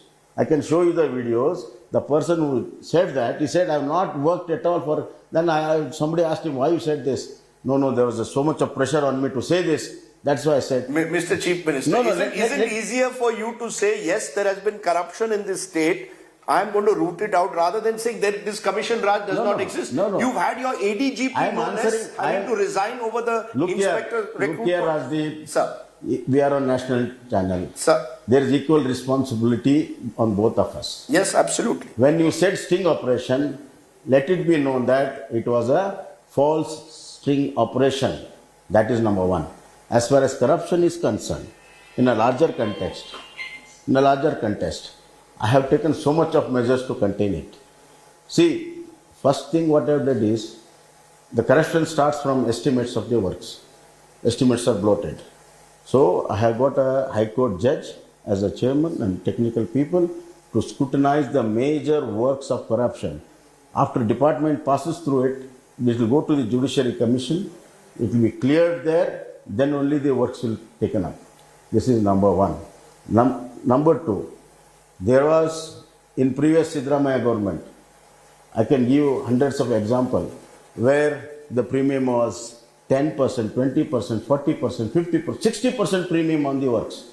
The person who said that, he said, I have not worked at all for, then somebody asked him, why you said this? No, there was so much of pressure on me to say this. That's why I said. Mr. Chief Minister, isn't it easier for you to say, yes, there has been corruption in this state, I'm going to root it out, rather than saying that this commission Raj does not exist? No. You've had your ADGP having to resign over the inspector recruitment. Look here, Rajdeep. Sir. We are on national channel. Sir. There is equal responsibility on both of us. Yes, absolutely. When you said sting operation, let it be known that it was a false sting operation. That is number one. As far as corruption is concerned, in a larger context, I have taken so much of measures to contain it. See, first thing what I have done is, the corruption starts from estimates of the works. Estimates are bloated. So I have got a High Court judge as a chairman and technical people to scrutinize the major works of corruption. After department passes through it, it will go to the Judiciary Commission. It will be cleared there. Then only the works will be taken up. This is number one. Number two, there was in previous Sidramaya government, I can give hundreds of examples where the premium was 10%, 20%, 40%, 50%, 60% premium on the works.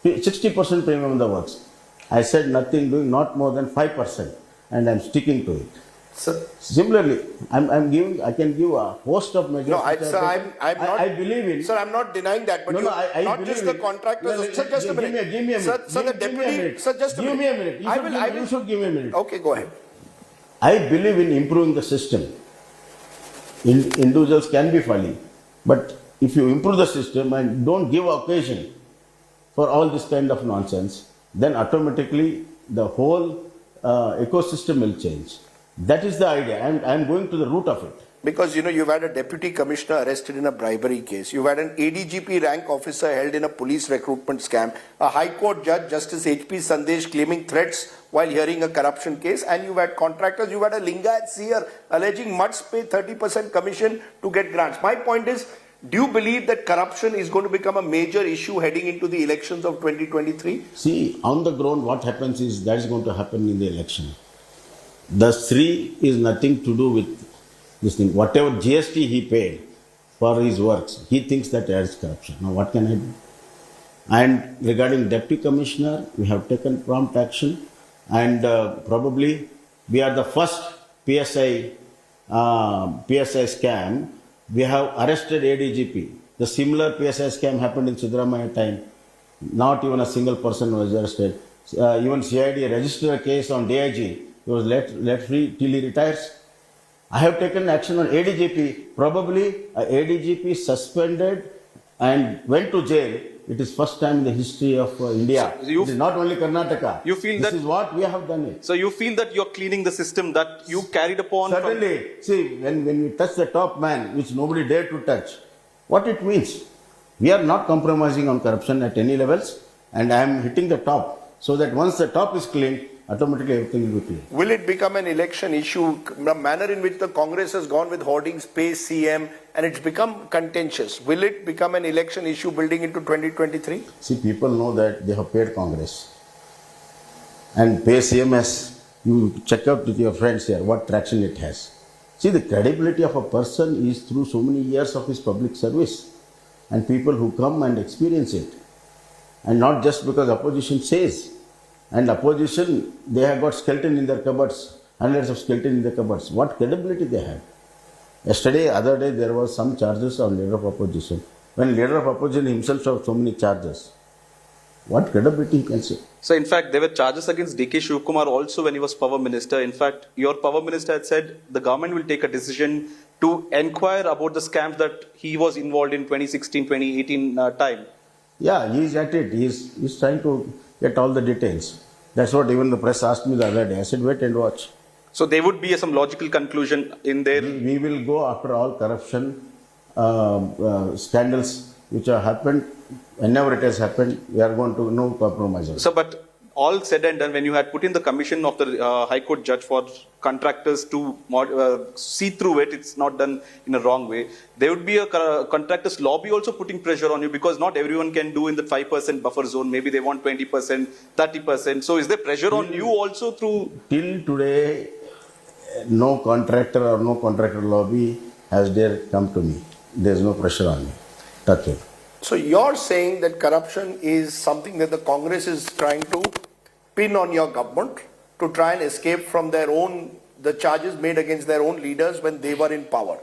60% premium on the works. I said nothing doing, not more than 5%, and I'm sticking to it. Sir. Similarly, I can give a host of measures. No, I'm not. I believe in. Sir, I'm not denying that, but I not just the contractors. Sir, just a minute. Give me a minute. Sir, the deputy. Sir, just a minute. Give me a minute. You should give me a minute. Okay, go ahead. I believe in improving the system. Individuals can be funny, but if you improve the system and don't give occasion for all this kind of nonsense, then automatically the whole ecosystem will change. That is the idea. I'm going to the root of it. Because, you've had a deputy commissioner arrested in a bribery case. You've had an ADGP rank officer held in a police recruitment scam. A High Court judge, Justice H.P. Sandesh, claiming threats while hearing a corruption case. And you've had contractors. You've had a Lingayat seer alleging mutts pay 30% commission to get grants. My point is, do you believe that corruption is going to become a major issue heading into the elections of 2023? See, on the ground, what happens is that is going to happen in the election. The Sri is nothing to do with this thing. Whatever GST he paid for his works, he thinks that there is corruption. Now what can I do? And regarding Deputy Commissioner, we have taken prompt action, and probably we are the first PSI scam. We have arrested ADGP. The similar PSI scam happened in Sidramaya time. Not even a single person was arrested. Even CID registered a case on DIG. He was let free till he retires. I have taken action on ADGP. Probably ADGP suspended and went to jail. It is first time in the history of India. So it is not only Karnataka. You feel this is what we have done it. So you feel that you're cleaning the system that you carried upon. Certainly. See, when we touch the top man, which nobody dared to touch, what it means? We are not compromising on corruption at any levels, and I am hitting the top, so that once the top is cleaned, automatically everything will be clean. Will it become an election issue? The manner in which the Congress has gone with hoardings, pay CM, and it's become contentious. Will it become an election issue building into 2023? See, people know that they have paid Congress. And pay CM, as you check out with your friends here, what traction it has. See, the credibility of a person is through so many years of his public service. And people who come and experience it. And not just because opposition says. And opposition, they have got skeleton in their cupboards. hundreds of skeletons in the cupboards. What credibility they have? Yesterday, other day, there was some charges on leader of opposition. When leader of opposition himself have so many charges, what credibility he can say? So, in fact, there were charges against DK Shivkumar also when he was power minister. In fact, your power minister had said the government will take a decision to inquire about the scams that he was involved in 2016-2018 time. Yeah, he is at it. He is trying to get all the details. That's what even the press asked me the other day. I said, wait and watch. So, there would be some logical conclusion in there. We will go after all corruption scandals which have happened. Whenever it has happened, we are going to no compromise. So, but all said and done, when you had put in the commission of the High Court judge for contractors to see through it, it's not done in a wrong way. There would be a contractors lobby also putting pressure on you because not everyone can do in the 5% buffer zone. Maybe they want 20%, 30%. So, is there pressure on you also through? Till today, no contractor or no contractor lobby has dared come to me. There is no pressure on me. Touch it. So you're saying that corruption is something that the Congress is trying to pin on your government to try and escape from the charges made against their own leaders when they were in power.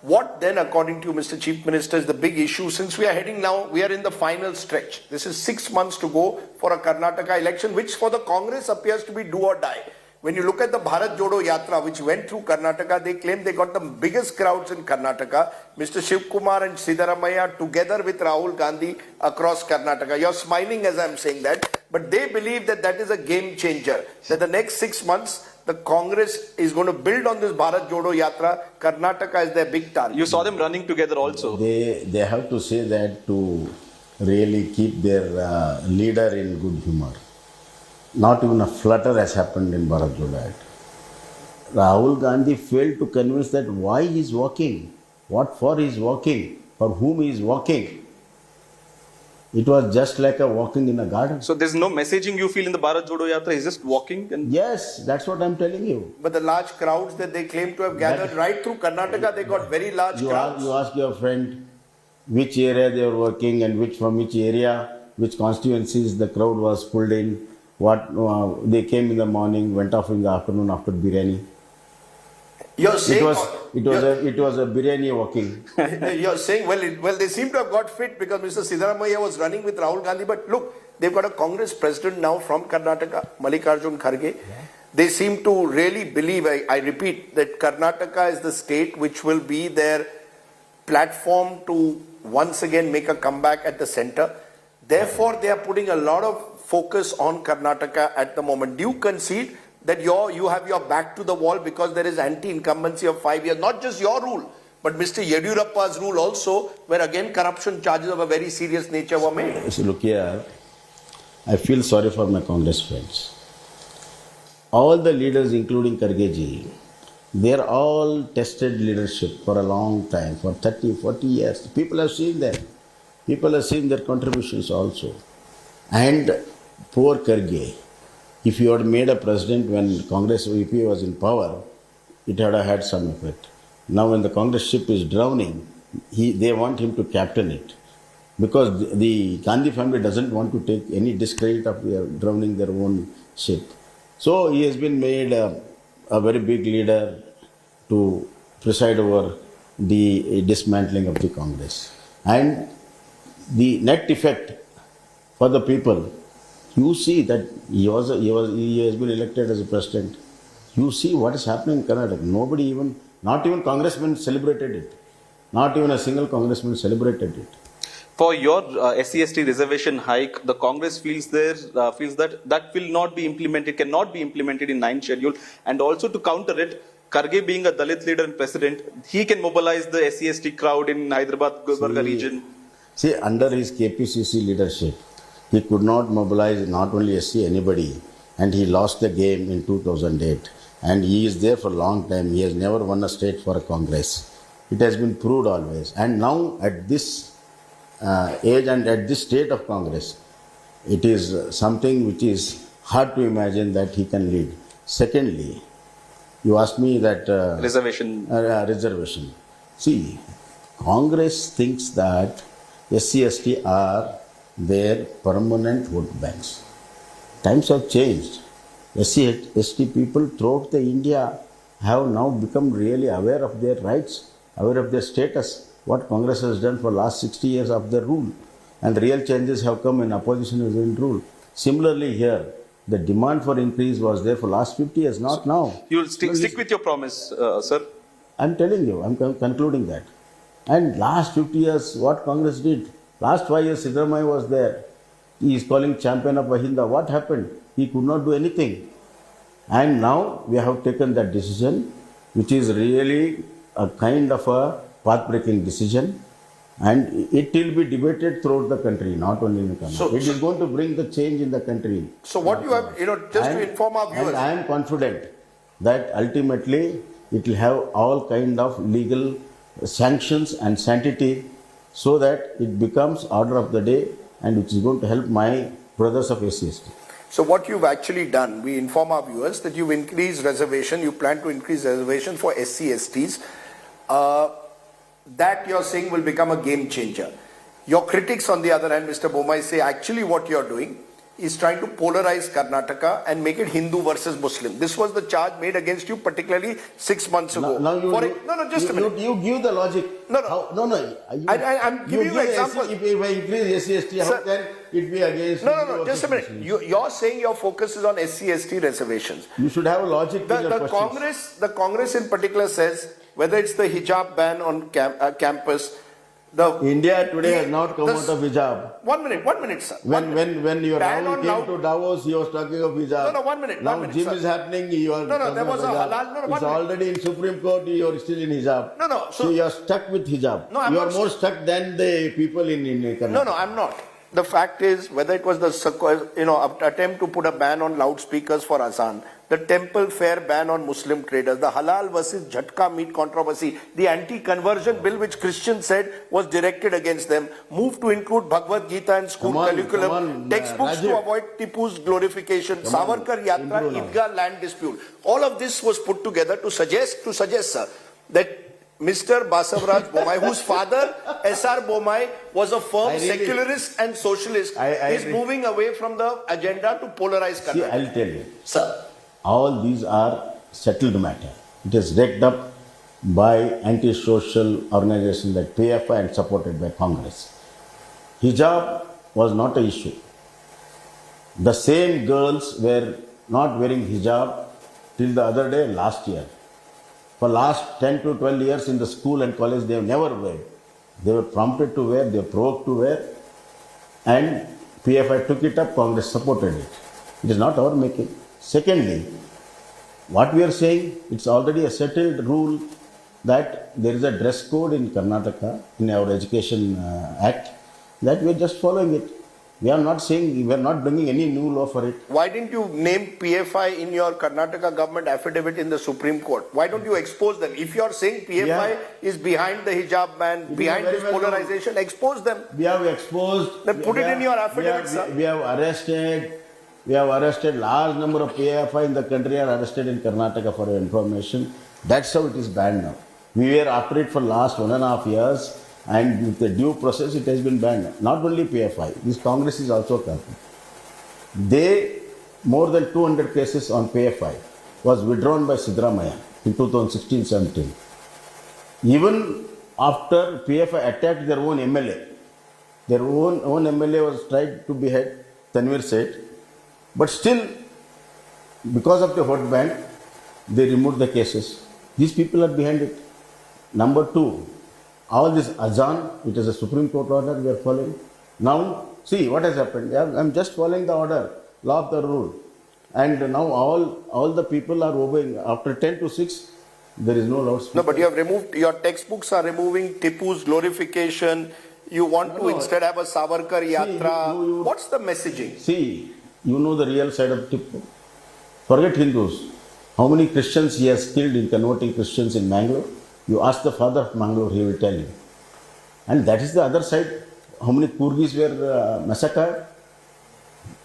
What then, according to you, Mr. Chief Minister, is the big issue? Since we are heading now, we are in the final stretch. This is 6 months to go for a Karnataka election, which for the Congress appears to be do or die. When you look at the Bharat Jodo Yatra, which went through Karnataka, they claim they got the biggest crowds in Karnataka. Mr. Shivkumar and Siddaramaiah together with Rahul Gandhi across Karnataka. You're smiling as I'm saying that, but they believe that that is a game changer. That the next 6 months, the Congress is going to build on this Bharat Jodo Yatra. Karnataka is their big target. You saw them running together also. They have to say that to really keep their leader in good humor. Not even a flutter has happened in Bharat Jodo Act. Rahul Gandhi failed to convince that why he is walking, what for he is walking, for whom he is walking. It was just like a walking in a garden. So there's no messaging you feel in the Bharat Jodo Yatra. He's just walking. And Yes, that's what I'm telling you. But the large crowds that they claim to have gathered right through Karnataka, they got very large crowds. You ask your friend which area they were working and from which area, which constituencies the crowd was pulled in. What they came in the morning, went off in the afternoon after biryani. You're saying It was a biryani walking. You're saying, well, they seem to have got fit because Mr. Siddaramaiah was running with Rahul Gandhi. But look, they've got a Congress president now from Karnataka, Mallikarjun Kharge. Yeah. They seem to really believe, I repeat, that Karnataka is the state which will be their platform to once again make a comeback at the center. Therefore, they are putting a lot of focus on Karnataka at the moment. Do you concede that you have your back to the wall because there is anti-incumbency of 5 years? Not just your rule, but Mr. Yediyurappa's rule also, where again corruption charges of a very serious nature were made. So look here, I feel sorry for my Congress friends. All the leaders, including Khargeji, they are all tested leadership for a long time, for 30, 40 years. People have seen them. People have seen their contributions also. And poor Kharge, if you had made a president when Congress VP was in power, it had had some effect. Now when the Congress ship is drowning, they want him to captain it. Because the Gandhi family doesn't want to take any discredit of drowning their own ship. So he has been made a very big leader to preside over the dismantling of the Congress. And the net effect for the people, you see that he has been elected as a president. You see what is happening in Karnataka. Not even congressmen celebrated it. Not even a single congressman celebrated it. For your SC/ST reservation hike, the Congress feels that will not be implemented, cannot be implemented in 9th schedule. And also to counter it, Kharge being a Dalit leader and president, he can mobilize the SC/ST crowd in Hyderabad, Gulbarga region. See, under his KPCC leadership, he could not mobilize not only SC, anybody. And he lost the game in 2008. And he is there for a long time. He has never won a state for a Congress. It has been proved always. And now at this age and at this state of Congress, it is something which is hard to imagine that he can lead. Secondly, you asked me that reservation. See, Congress thinks that SC/ST are their permanent vote banks. Times have changed. SC, ST people throughout the India have now become really aware of their rights, aware of their status, what Congress has done for last 60 years of their rule. And real changes have come when opposition is in rule. Similarly here, the demand for increase was there for last 50 years, not now. You will stick with your promise, sir. I'm telling you, I'm concluding that. And last 50 years, what Congress did, last 5 years, Sardesai was there. He is calling champion of Ahinda. What happened? He could not do anything. And now we have taken that decision, which is really a kind of a path-breaking decision. And it will be debated throughout the country, not only in the country. It is going to bring the change in the country. So what you have, just to inform our viewers. And I am confident that ultimately it will have all kind of legal sanctions and sanctity so that it becomes order of the day and which is going to help my brothers of SC/ST. So what you've actually done, we inform our viewers that you've increased reservation, you plan to increase reservation for SC/STs. That you're saying will become a game changer. Your critics on the other hand, Mr. Bomai, say actually what you're doing is trying to polarize Karnataka and make it Hindu versus Muslim. This was the charge made against you particularly 6 months ago. Just a minute. You give the logic. I'm giving you an example. If I increase SC/ST, how can it be against? Just a minute. You're saying your focus is on SC/ST reservations. You should have a logic. The Congress in particular says whether it's the hijab ban on campus. India today has not come out of hijab. 1 minute, sir. When your Rahul came to Davos, he was talking of hijab. 1 minute. Now gym is happening, you are there was a halal. It's already in Supreme Court, you are still in hijab. So you are stuck with hijab. You are more stuck than the people in Karnataka. No, I'm not. The fact is, whether it was the attempt to put a ban on loudspeakers for Azan, the temple fair ban on Muslim traders, the halal versus jhatka meat controversy, the anti-conversion bill which Christians said was directed against them, moved to include Bhagavad Gita and school curriculum, textbooks to avoid Tipu's glorification, Savarkar Yatra, Idgah land dispute. All of this was put together to suggest, sir, that Mr. Basavaraj Bomai, whose father, S.R. Bomai, was a firm secularist and socialist, is moving away from the agenda to polarize Karnataka. See, I'll tell you. Sir. All these are settled matter. It is rigged up by anti-social organizations like PFI and supported by Congress. Hijab was not an issue. The same girls were not wearing hijab till the other day last year. For last 10 to 12 years in the school and college, they have never worn. They were prompted to wear, they were provoked to wear, and PFI took it up, Congress supported it. It is not our making. Secondly, what we are saying, it's already a settled rule that there is a dress code in Karnataka, in our Education Act, that we are just following it. We are not saying, we are not bringing any new law for it. Why didn't you name PFI in your Karnataka government affidavit in the Supreme Court? Why don't you expose them? If you are saying PFI is behind the hijab ban, behind this polarization, expose them. We have exposed. Then put it in your affidavit, sir. We have arrested large number of PFI in the country are arrested in Karnataka for your information. That's how it is banned now. We were after it for last 1.5 years. And with the due process, it has been banned. Not only PFI, this Congress is also covered. More than 200 cases on PFI was withdrawn by Sardesai in 2016-17. Even after PFI attacked their own MLA, their own MLA was tried to behead, Tanvir said. But still, because of the vote ban, they removed the cases. These people are behind it. Number two, all this Azan, which is a Supreme Court order, we are following. Now, see what has happened. I'm just following the order, law of the rule. And now all the people are obeying. After 10 to 6, there is no loudspeaker. No, but you have removed, your textbooks are removing Tipu's glorification. You want to instead have a Savarkar Yatra. What's the messaging? See, you know the real side of Tipu. Forget Hindus. How many Christians he has killed in converting Christians in Mangalore? You ask the father of Mangalore, he will tell you. And that is the other side. How many Kurgis were massacred?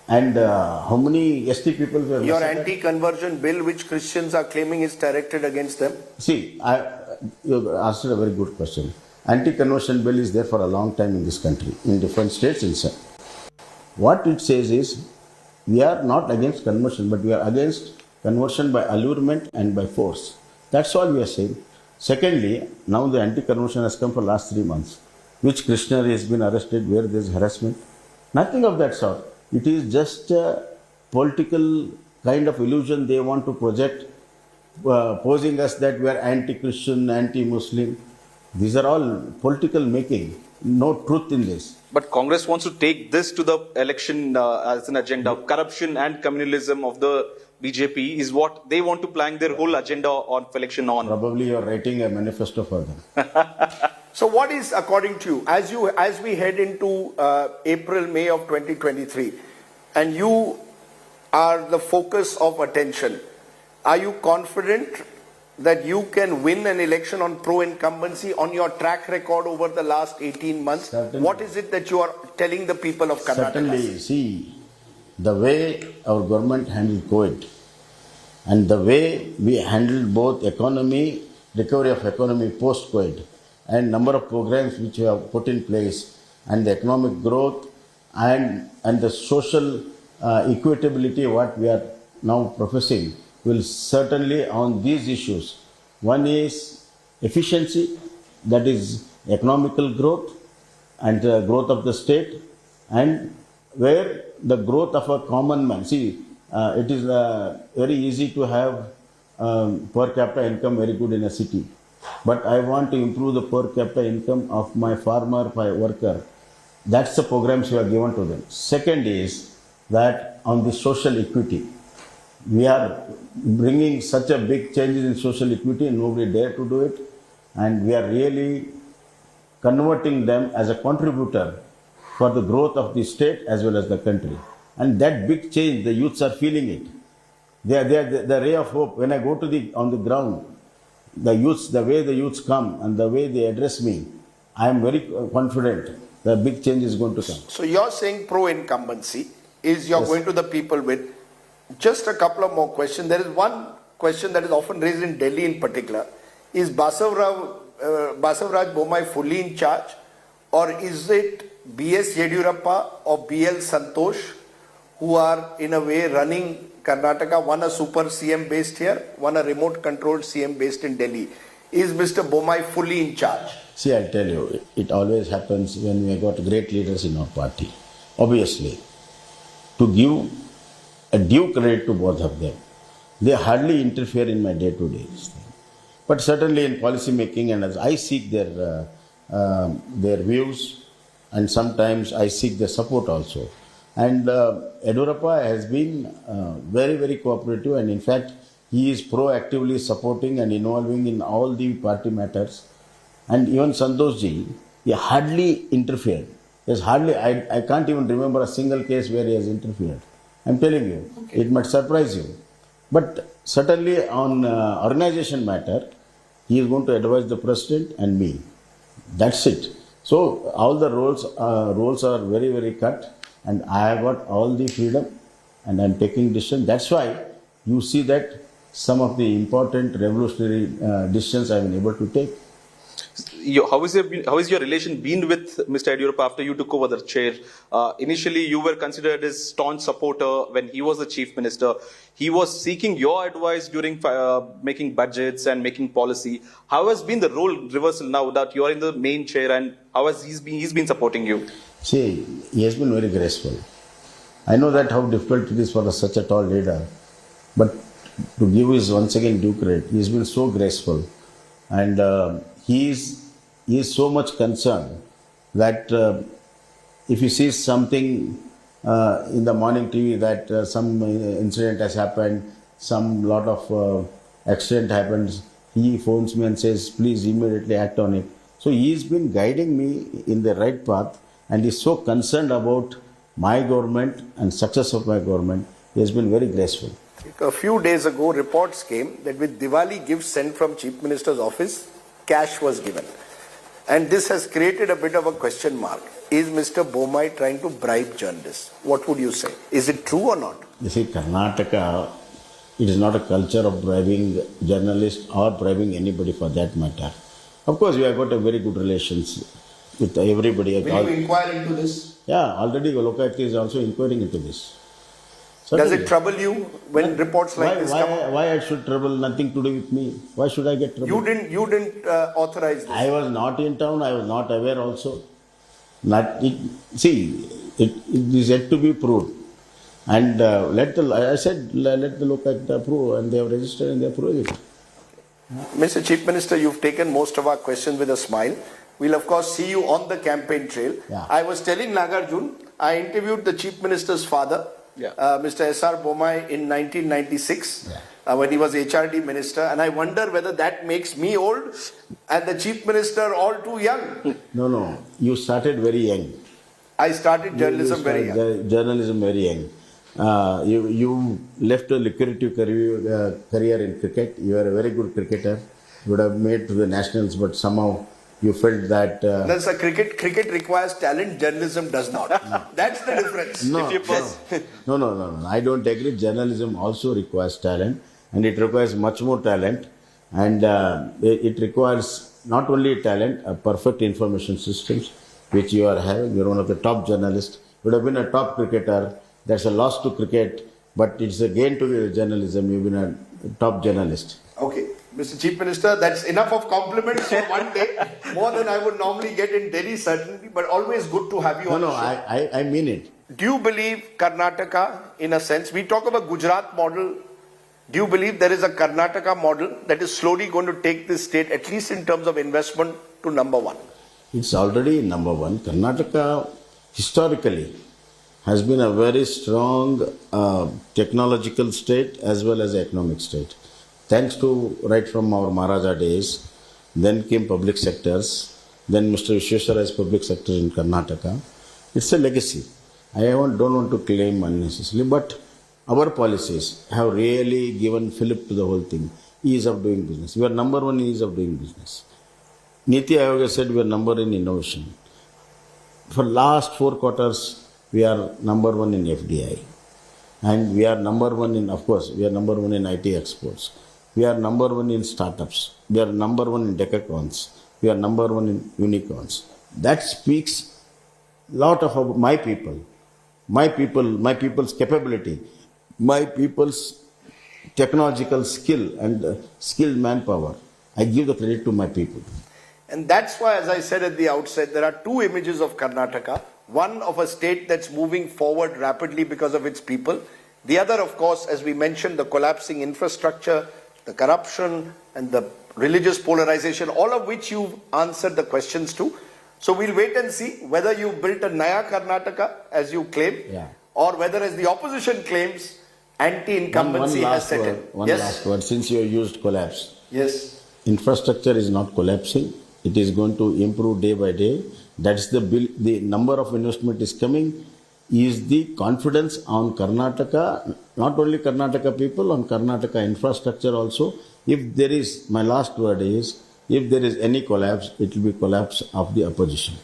And how many ST people were massacred? Your anti-conversion bill, which Christians are claiming is directed against them? See, you asked a very good question. Anti-conversion bill is there for a long time in this country, in different states. What it says is, we are not against conversion, but we are against conversion by allurement and by force. That's all we are saying. Secondly, now the anti-conversion has come for last 3 months. Which Krishna has been arrested where there is harassment? Nothing of that sort. It is just a political kind of illusion they want to project, posing us that we are anti-Christian, anti-Muslim. These are all political making. No truth in this. But Congress wants to take this to the election as an agenda. Corruption and communalism of the BJP is what they want to plank their whole agenda on election on. Probably you are writing a manifesto for them. So what is, according to you, as we head into April, May of 2023, and you are the focus of attention, are you confident that you can win an election on pro-incumbency on your track record over the last 18 months? Certainly. What is it that you are telling the people of Karnataka? Certainly, see, the way our government handled COVID and the way we handled both economy, recovery of economy post-COVID, and number of programs which we have put in place, and the economic growth and the social equitability what we are now professing will certainly on these issues. One is efficiency, that is economical growth and growth of the state, and where the growth of a common man. See, it is very easy to have per capita income very good in a city. But I want to improve the per capita income of my farmer, my worker. That's the programs we have given to them. Second is that on the social equity, we are bringing such a big changes in social equity, nobody dare to do it, and we are really converting them as a contributor for the growth of the state as well as the country. And that big change, the youths are feeling it. They are the ray of hope. When I go to on the ground, the youths, the way the youths come and the way they address me, I am very confident the big change is going to come. So you're saying pro-incumbency is you're Yes. going to the people with. Just a couple of more questions. There is one question that is often raised in Delhi in particular. Is Basavaraj Bommai fully in charge, or is it B.S. Yediyurappa or B.L. Santosh who are in a way running Karnataka, one a super CM based here, one a remote controlled CM based in Delhi? Is Mr. Bommai fully in charge? See, I'll tell you, it always happens when we got great leaders in our party. Obviously, to give a due credit to both of them, they hardly interfere in my day-to-day thing. But certainly in policy making, and as I seek their views, and sometimes I seek their support also. And Yediyurappa has been very, very cooperative, and in fact, he is proactively supporting and involving in all the party matters. And even Santoshji, he hardly interfered. There's hardly, I can't even remember a single case where he has interfered. I'm telling you, it might surprise you. But certainly on organization matter, he is going to advise the president and me. That's it. So all the roles are very, very cut, and I have got all the freedom, and I'm taking decisions. That's why you see that some of the important revolutionary decisions I've been able to take. How is your relation been with Mr. Yediyurappa after you took over the chair? Initially, you were considered his staunch supporter when he was the chief minister. He was seeking your advice during making budgets and making policy. How has been the role reversal now that you are in the main chair, and how has he's been supporting you? See, he has been very graceful. I know that how difficult it is for such a tall leader, but to give his once again due credit, he has been so graceful, and he is so much concerned that if he sees something in the morning TV that some incident has happened, some lot of accident happens, he phones me and says, please immediately act on it. So he's been guiding me in the right path, and he's so concerned about my government and success of my government. He has been very graceful. A few days ago, reports came that with Diwali gifts sent from Chief Minister's office, cash was given. And this has created a bit of a question mark. Is Mr. Bommai trying to bribe journalists? What would you say? Is it true or not? You see, Karnataka, it is not a culture of bribing journalists or bribing anybody for that matter. Of course, we have got a very good relations with everybody. Will you inquire into this? Yeah, already Lokayat is also inquiring into this. Does Certainly. it trouble you when reports like this come up? Why I should trouble? Nothing to do with me. Why should I get trouble? You didn't authorize this. I was not in town. I was not aware also. Not it, see, it is yet to be proved. And let the local approve, and they have registered and they approved it. Mr. Chief Minister, you've taken most of our questions with a smile. We'll of course see you on the campaign trail. Yeah. I was telling Nagarjun, I interviewed the Chief Minister's father, Mr. S.R. Bomai, in 1996 when he was HRD Minister, and I wonder whether that makes me old and the Chief Minister all too young. No. You started very young. I started journalism very young. Journalism very young. You left a lucrative career in cricket. You are a very good cricketer. You would have made to the nationals, but somehow you felt that. That's a cricket requires talent, journalism does not. That's the difference. No. I don't agree. Journalism also requires talent, and it requires much more talent. And it requires not only talent, a perfect information systems, which you are having. You're one of the top journalists. You would have been a top cricketer. That's a loss to cricket, but it's a gain to journalism. You've been a top journalist. Okay, Mr. Chief Minister, that's enough of compliments for one day. More than I would normally get in Delhi, certainly, but always good to have you on the show. I mean it. Do you believe Karnataka, in a sense, we talk about Gujarat model, do you believe there is a Karnataka model that is slowly going to take this state, at least in terms of investment, to number one? It's already number one. Karnataka, historically, has been a very strong technological state as well as economic state. Thanks to right from our Maharaja days, then came public sectors, then Mr. Vishweshwaraya's public sector in Karnataka. It's a legacy. I don't want to claim unnecessarily, but our policies have really given fillip to the whole thing. Ease of doing business. We are number one in ease of doing business. Niti Ayoga said we are number in innovation. For last 4 quarters, we are number one in FDI. And we are number one in, of course, we are number one in IT exports. We are number one in startups. We are number one in decacons. We are number one in unicorns. That speaks a lot of my people's capability, my people's technological skill and skilled manpower. I give the credit to my people. And that's why, as I said at the outset, there are two images of Karnataka. One of a state that's moving forward rapidly because of its people. The other, of course, as we mentioned, the collapsing infrastructure, the corruption and the religious polarization, all of which you've answered the questions to. So we'll wait and see whether you built a Naya Karnataka, as you claim, or whether, as the opposition claims, anti-incumbency has set in. One last word, since you used collapse. Yes. Infrastructure is not collapsing. It is going to improve day by day. That's the number of investment is coming, is the confidence on Karnataka, not only Karnataka people, on Karnataka infrastructure also. If there is, my last word is, if there is any collapse, it will be collapse of the opposition.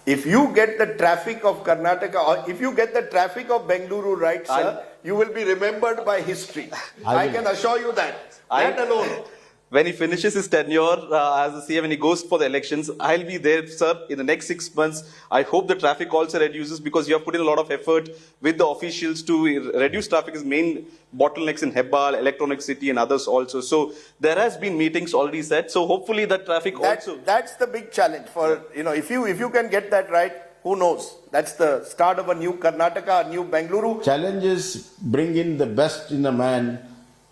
If you get the traffic of Karnataka, or if you get the traffic of Bengaluru right, sir, you will be remembered by history. I can assure you that. That alone. When he finishes his tenure as the CM and he goes for the elections, I'll be there, sir, in the next 6 months. I hope the traffic also reduces because you have put in a lot of effort with the officials to reduce traffic as main bottlenecks in Hebbal, Electronic City and others also. So there has been meetings already set. So hopefully that traffic also... That's the big challenge for, if you can get that right, who knows? That's the start of a new Karnataka, a new Bengaluru. Challenge is bring in the best in a man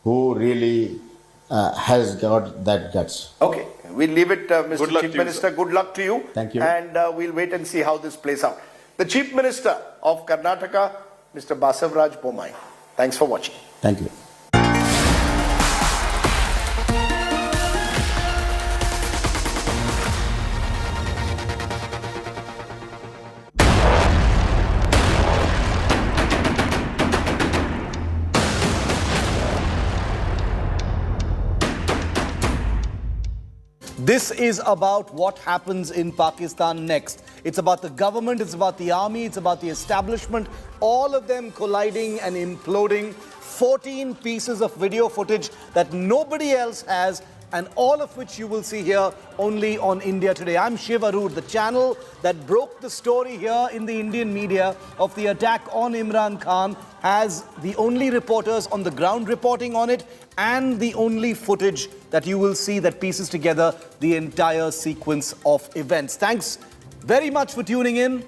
who really has got that guts. Okay, we'll leave it, Mr. Chief Minister. Good luck to you. Thank you. And we'll wait and see how this plays out. The Chief Minister of Karnataka, Mr. Basavaraj Bomai. Thanks for watching. Thank you. This is about what happens in Pakistan next. It's about the government, it's about the army, it's about the establishment, all of them colliding and imploding. 14 pieces of video footage that nobody else has and all of which you will see here only on India Today. I'm Shiv Arur, the channel that broke the story here in the Indian media of the attack on Imran Khan, has the only reporters on the ground reporting on it and the only footage that you will see that pieces together the entire sequence of events. Thanks very much for tuning in.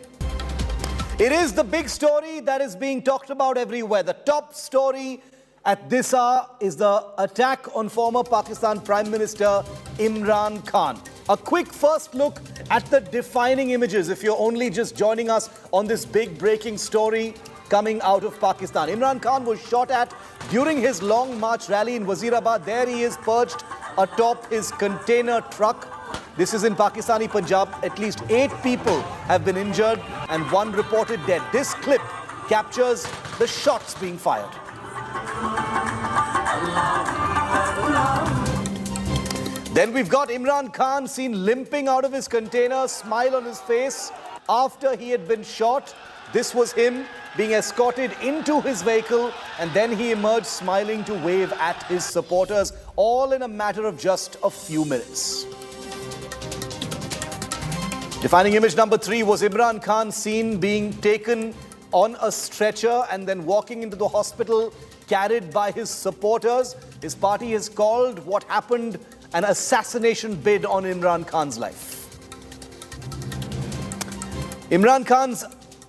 It is the big story that is being talked about everywhere. The top story at this hour is the attack on former Pakistan Prime Minister Imran Khan. A quick first look at the defining images if you're only just joining us on this big breaking story coming out of Pakistan. Imran Khan was shot at during his Long March rally in Wazirabad. There he is perched atop his container truck. This is in Pakistani Punjab. At least 8 people have been injured and 1 reported dead. This clip captures the shots being fired. Then we've got Imran Khan seen limping out of his container, smile on his face after he had been shot. This was him being escorted into his vehicle, and then he emerged smiling to wave at his supporters, all in a matter of just a few minutes. Defining image number 3 was Imran Khan seen being taken on a stretcher and then walking into the hospital carried by his supporters. His party has called what happened an assassination bid on Imran Khan's life. Imran Khan's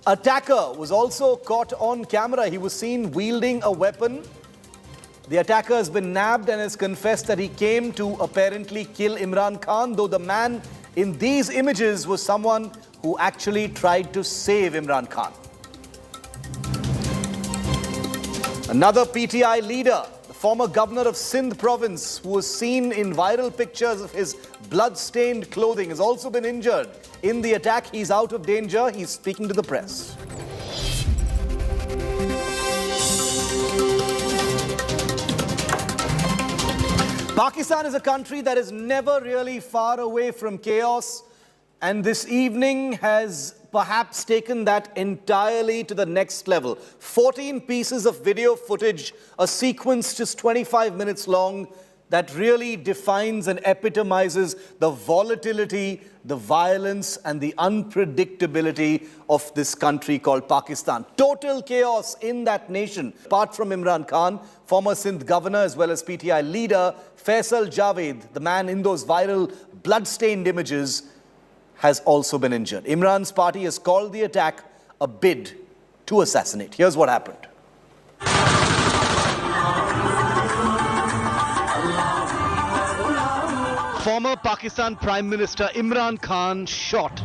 attacker was also caught on camera. He was seen wielding a weapon. The attacker has been nabbed and has confessed that he came to apparently kill Imran Khan, though the man in these images was someone who actually tried to save Imran Khan. Another PTI leader, the former governor of Sindh province, who was seen in viral pictures of his blood-stained clothing, has also been injured in the attack. He's out of danger. He's speaking to the press. Pakistan is a country that is never really far away from chaos, and this evening has perhaps taken that entirely to the next level. 14 pieces of video footage, a sequence just 25 minutes long, that really defines and epitomizes the volatility, the violence, and the unpredictability of this country called Pakistan. Total chaos in that nation. Apart from Imran Khan, former Sindh governor as well as PTI leader Faisal Javed, the man in those viral blood-stained images, has also been injured. Imran's party has called the attack a bid to assassinate. Here's what happened. Former Pakistan Prime Minister Imran Khan shot.